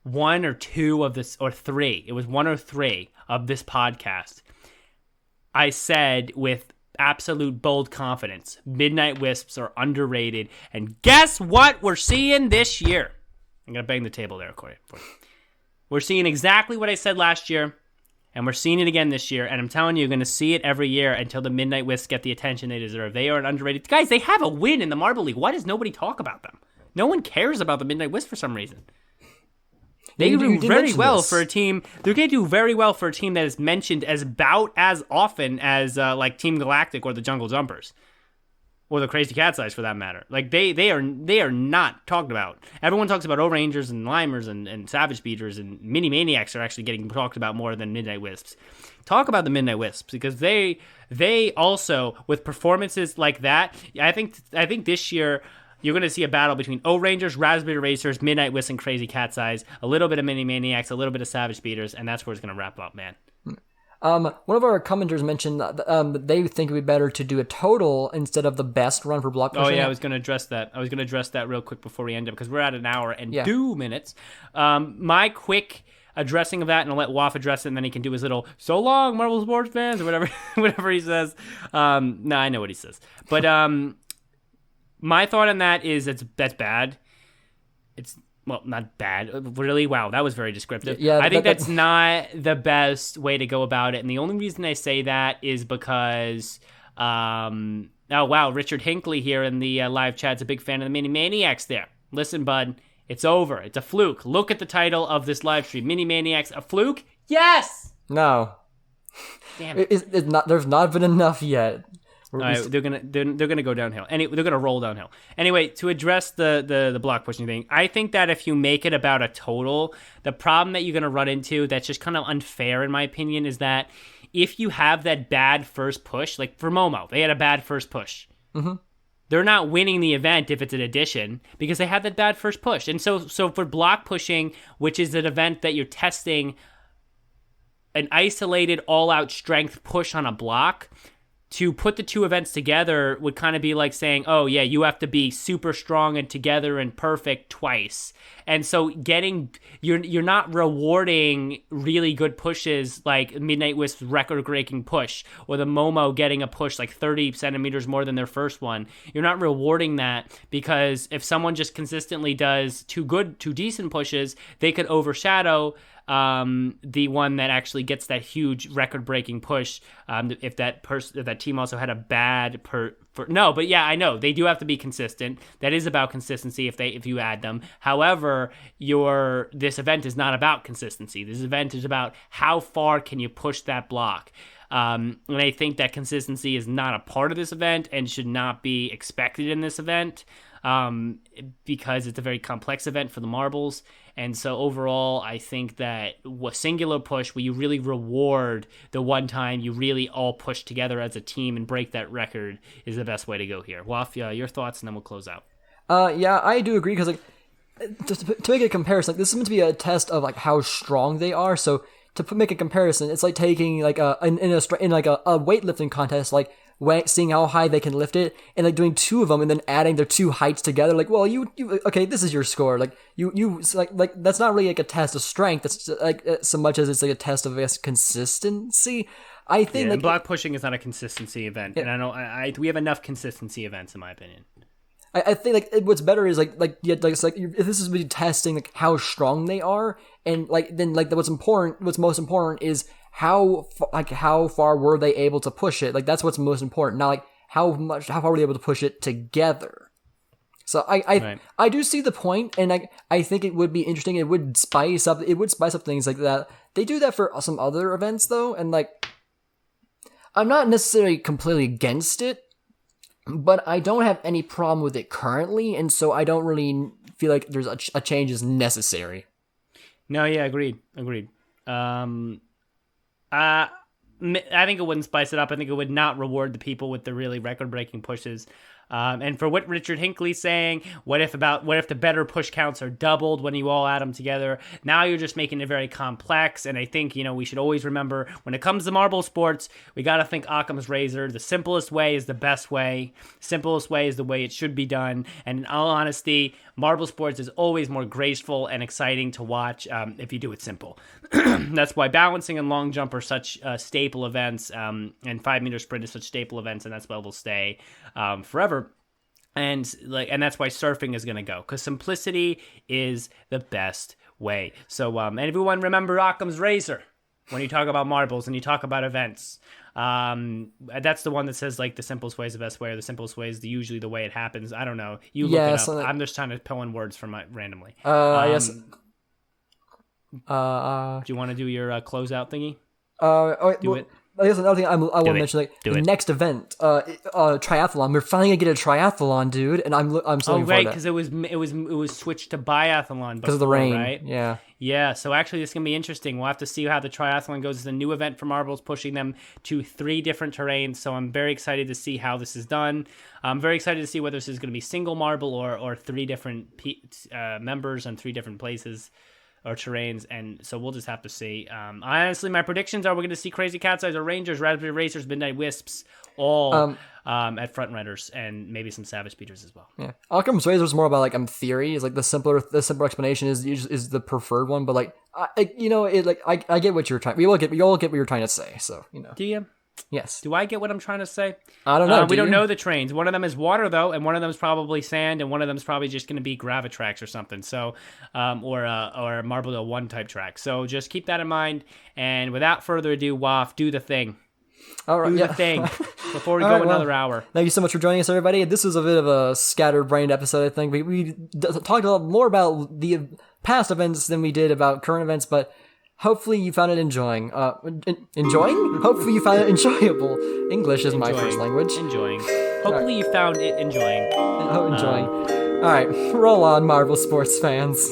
S2: 1 or 2 of this, or 3, it was 1 or 3 of this podcast, I said with absolute bold confidence, Midnight Wisps are underrated, and guess what we're seeing this year? I'm gonna bang the table there, Corey. We're seeing exactly what I said last year, and we're seeing it again this year, and I'm telling you, you're going to see it every year until the Midnight Wisps get the attention they deserve. They are an underrated... Guys, they have a win in the Marble League. Why does nobody talk about them? No one cares about the Midnight Wisps for some reason. They do very well for a team... They're going to do very well for a team that is mentioned as about as often as Team Galactic or the Jungle Jumpers. Or the Crazy Cat's Eyes, for that matter. They are not talked about. Everyone talks about O-Rangers and Limers and Savage Speeders, and Mini Maniacs are actually getting talked about more than Midnight Wisps. Talk about the Midnight Wisps, because they also, with performances like that, I think this year you're going to see a battle between O-Rangers, Raspberry Racers, Midnight Wisps, and Crazy Cat's Eyes. A little bit of Mini Maniacs, a little bit of Savage Speeders, and that's where it's going to wrap up, man.
S3: One of our commenters mentioned that they think it would be better to do a total instead of the best run for block pushing.
S2: Oh, yeah, I was going to address that real quick before we end up, because we're at an hour and 2 minutes. My quick addressing of that, and I'll let Waff address it, and then he can do his little, so long, Marvel Sports fans, or whatever he says. No, I know what he says. But my thought on that is that's bad. It's... Well, not bad. Really? Wow, that was very descriptive.
S3: Yeah,
S2: I think that's not the best way to go about it. And the only reason I say that is because, and Oh, wow. Richard Hinckley here in the live chat's a big fan of the Mini Maniacs there. Listen, bud, it's over. It's a fluke. Look at the title of this live stream. Mini Maniacs, a fluke? Yes!
S3: No.
S2: Damn it.
S3: It's not, there's not been enough yet.
S2: All right, they're gonna go downhill. They're gonna roll downhill. Anyway, to address the block pushing thing, I think that if you make it about a total, the problem that you're gonna run into that's just kind of unfair in my opinion is that if you have that bad first push, like for Momo, they had a bad first push.
S3: Mm-hmm.
S2: They're not winning the event if it's an addition because they had that bad first push. And so for block pushing, which is an event that you're testing an isolated all-out strength push on a block, to put the two events together would kind of be like saying, oh yeah, you have to be super strong and together and perfect twice. And so you're not rewarding really good pushes like Midnight Wisp's record-breaking push or the Momo getting a push like 30 centimeters more than their first one. You're not rewarding that because if someone just consistently does two decent pushes, they could overshadow the one that actually gets that huge record-breaking push. If that team also had a bad no, but yeah, I know they do have to be consistent. That is about consistency if you add them. However, this event is not about consistency. This event is about how far can you push that block. And I think that consistency is not a part of this event and should not be expected in this event. Because it's a very complex event for the marbles. And so overall, I think that a singular push where you really reward the one time you really all push together as a team and break that record is the best way to go here. Waf, your thoughts, and then we'll close out.
S3: Yeah, I do agree because just to make a comparison, this is meant to be a test of like how strong they are. So to make a comparison, it's like taking like a weightlifting contest, like seeing how high they can lift it, and like doing two of them, and then adding their two heights together. Like, well, you okay, this is your score. Like you like that's not really like a test of strength. That's like so much as it's like a test of, I guess, consistency. I think
S2: like block pushing is not a consistency event, and we have enough consistency events in my opinion.
S3: I think like what's better is like it's like if this is really testing like how strong they are, and like then like what's most important is how far were they able to push it. Like that's what's most important, not like how far were they able to push it together. So I do see the point, and I think it would be interesting. It would spice up things like that. They do that for some other events though, and like I'm not necessarily completely against it, but I don't have any problem with it currently, and so I don't really feel like there's a change is necessary.
S2: No, yeah, agreed. I think it wouldn't spice it up. I think it would not reward the people with the really record-breaking pushes. And for what Richard Hinckley's saying, what if the better push counts are doubled when you all add them together? Now you're just making it very complex. And I think, we should always remember when it comes to marble sports, we got to think Occam's razor. The simplest way is the best way. Simplest way is the way it should be done. And in all honesty, marble sports is always more graceful and exciting to watch if you do it simple. That's why balancing and long jump are such staple events, and 5-meter sprint is such staple events, and that's why they'll stay forever. And that's why surfing is going to go, because simplicity is the best way. So, and everyone remember Occam's razor when you talk about marbles and you talk about events. That's the one that says like the simplest way is the best way, or the simplest way is usually the way it happens. I don't know. You look it up. I'm just trying to pull in words from randomly.
S3: Yes.
S2: Do you want to do your closeout thingy?
S3: Do it. I guess another thing I want to mention, like the next event, triathlon. We're finally gonna get a triathlon, dude, and I'm so looking forward to that.
S2: Right, because it was switched to biathlon
S3: because of the rain,
S2: right?
S3: Yeah.
S2: Yeah, so actually this is going to be interesting. We'll have to see how the triathlon goes. It's a new event for marbles, pushing them to 3 different terrains, so I'm very excited to see how this is done. I'm very excited to see whether this is going to be single marble or 3 different members on 3 different places or terrains, and so we'll just have to see. Honestly, my predictions are we're going to see Crazy Cat's Eyes or Rangers, Raspberry Racers, Midnight Wisps, all at front runners, and maybe some Savage Speeders as well.
S3: Yeah, Occam's razor is more about like theory. Is like the simpler explanation is the preferred one, but like I get what you're trying. We all get what you're trying to say. So
S2: Do you?
S3: Yes.
S2: Do I get what I'm trying to say?
S3: I don't know.
S2: We don't know the terrains. One of them is water, though, and one of them is probably sand, and one of them is probably just going to be gravitrax or something. So, or a Marble 1 type track. So just keep that in mind. And without further ado, Waf, do the thing.
S3: All right,
S2: Do
S3: yeah.
S2: the thing before we
S3: All
S2: go
S3: right, well,
S2: another hour.
S3: Thank you so much for joining us, everybody. This was a bit of a scatterbrained episode, I think. We talked a lot more about the past events than we did about current events, but hopefully you found it enjoying. Enjoying? Hopefully you found it enjoyable. English is my first language.
S2: Enjoying. Hopefully you found it enjoying.
S3: Enjoying. All right, roll on, Marvel sports fans.